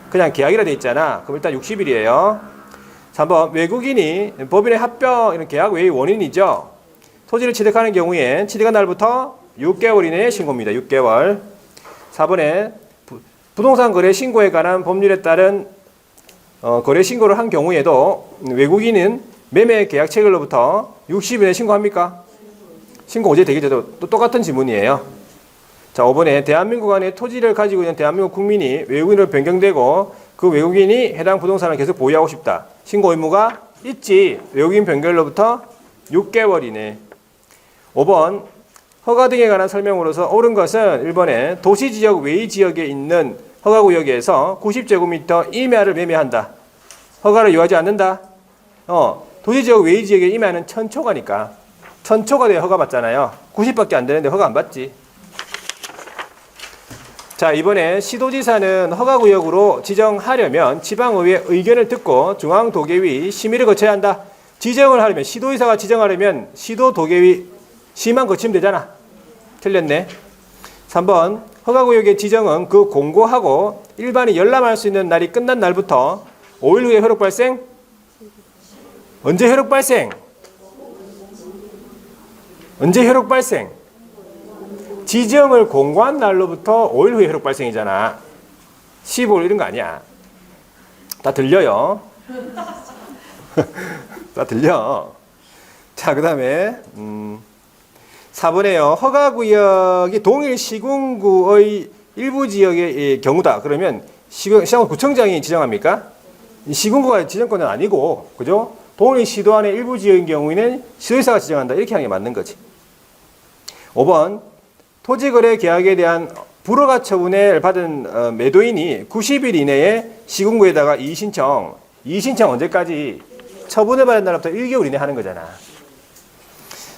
그냥 계약이라 돼 있잖아. 그럼 일단 60일이에요. 3번. 외국인이 법인의 합병, 이런 계약 외의 원인이죠. 토지를 취득하는 경우에 취득한 날부터 6개월 이내에 신고입니다. 6개월. 4번에 부동산 거래 신고에 관한 법률에 따른 거래 신고를 한 경우에도 외국인은 매매 계약 체결로부터 60일에 신고합니까? 신고 의제 되겠죠. 또 똑같은 질문이에요. 자, 5번에 대한민국 안에 토지를 가지고 있는 대한민국 국민이 외국인으로 변경되고 그 외국인이 해당 부동산을 계속 보유하고 싶다. 신고 의무가 있지. 외국인 변경로부터 6개월 이내. 5번 허가 등에 관한 설명으로서 옳은 것은 1번에 도시지역 외의 지역에 있는 허가구역에서 90제곱미터 이하를 매매한다. 허가를 요하지 않는다. 도시지역 외의 지역에 임야는 1000초가니까 1000초가 돼야 허가 받잖아요. 90밖에 안 되는데 허가 안 받지. 자, 이번에 시도지사는 허가구역으로 지정하려면 지방의회 의견을 듣고 중앙도계위 심의를 거쳐야 한다. 지정을 하려면 시도지사가 지정하려면 시도도계위 시만 거치면 되잖아. 틀렸네. 3번 허가구역의 지정은 그 공고하고 일반이 열람할 수 있는 날이 끝난 날부터 5일 후에 효력 발생? 언제 효력 발생? 언제 효력 발생? 지정을 공고한 날로부터 5일 후에 효력 발생이잖아. 15일 이런 거 아니야. 다 들려요. 다 들려. 자, 그 다음에 4번에요. 허가구역이 동일 시군구의 일부 지역의 경우다. 그러면 시장구청장이 지정합니까? 시군구가 지정권은 아니고, 그죠? 동일 시도 안의 일부 지역인 경우에는 시도지사가 지정한다. 이렇게 하는 게 맞는 거지. 5번 토지거래 계약에 대한 불허가 처분을 받은 매도인이 90일 이내에 시군구에다가 이의신청 언제까지? 처분을 받은 날부터 1개월 이내 하는 거잖아.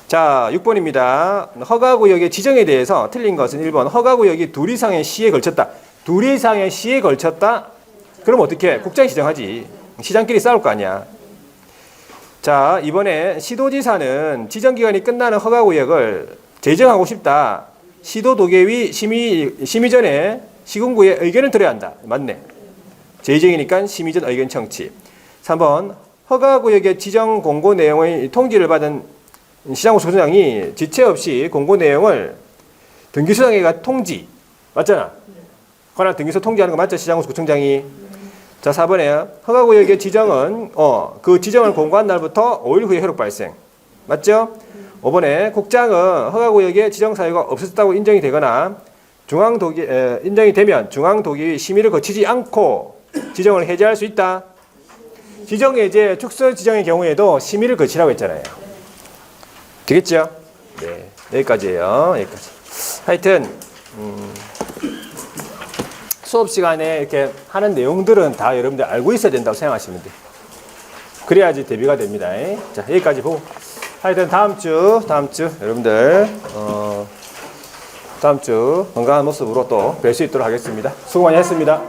자, 6번입니다. 허가구역의 지정에 대해서 틀린 것은 1번. 허가구역이 둘 이상의 시에 걸쳤다. 둘 이상의 시에 걸쳤다? 그럼 어떻게? 국장이 지정하지. 시장끼리 싸울 거 아니야. 자, 이번에 시도지사는 지정기간이 끝나는 허가구역을 재정하고 싶다. 시도도계위 심의 전에 시군구의 의견을 들어야 한다. 맞네. 재정이니까 심의 전 의견 청취. 3번 허가구역의 지정 공고 내용의 통지를 받은 시장구청장이 지체 없이 공고 내용을 등기소장에가 통지. 맞잖아. 관할 등기소 통지하는 거 맞죠? 시장구청장이. 자, 4번에 허가구역의 지정은 그 지정을 공고한 날부터 5일 후에 효력 발생. 맞죠? 5번에 국장은 허가구역의 지정 사유가 없었다고 인정이 되거나 인정이 되면 중앙도계위 심의를 거치지 않고 지정을 해제할 수 있다. 지정 해제, 축소 지정의 경우에도 심의를 거치라고 했잖아요. 되겠죠? 네, 여기까지예요. 여기까지. 하여튼 수업 시간에 이렇게 하는 내용들은 다 여러분들 알고 있어야 된다고 생각하시면 돼요. 그래야지 대비가 됩니다. 자, 여기까지 보고 하여튼 다음 주 여러분들 다음 주 건강한 모습으로 또 뵐 수 있도록 하겠습니다. 수고 많이 했습니다.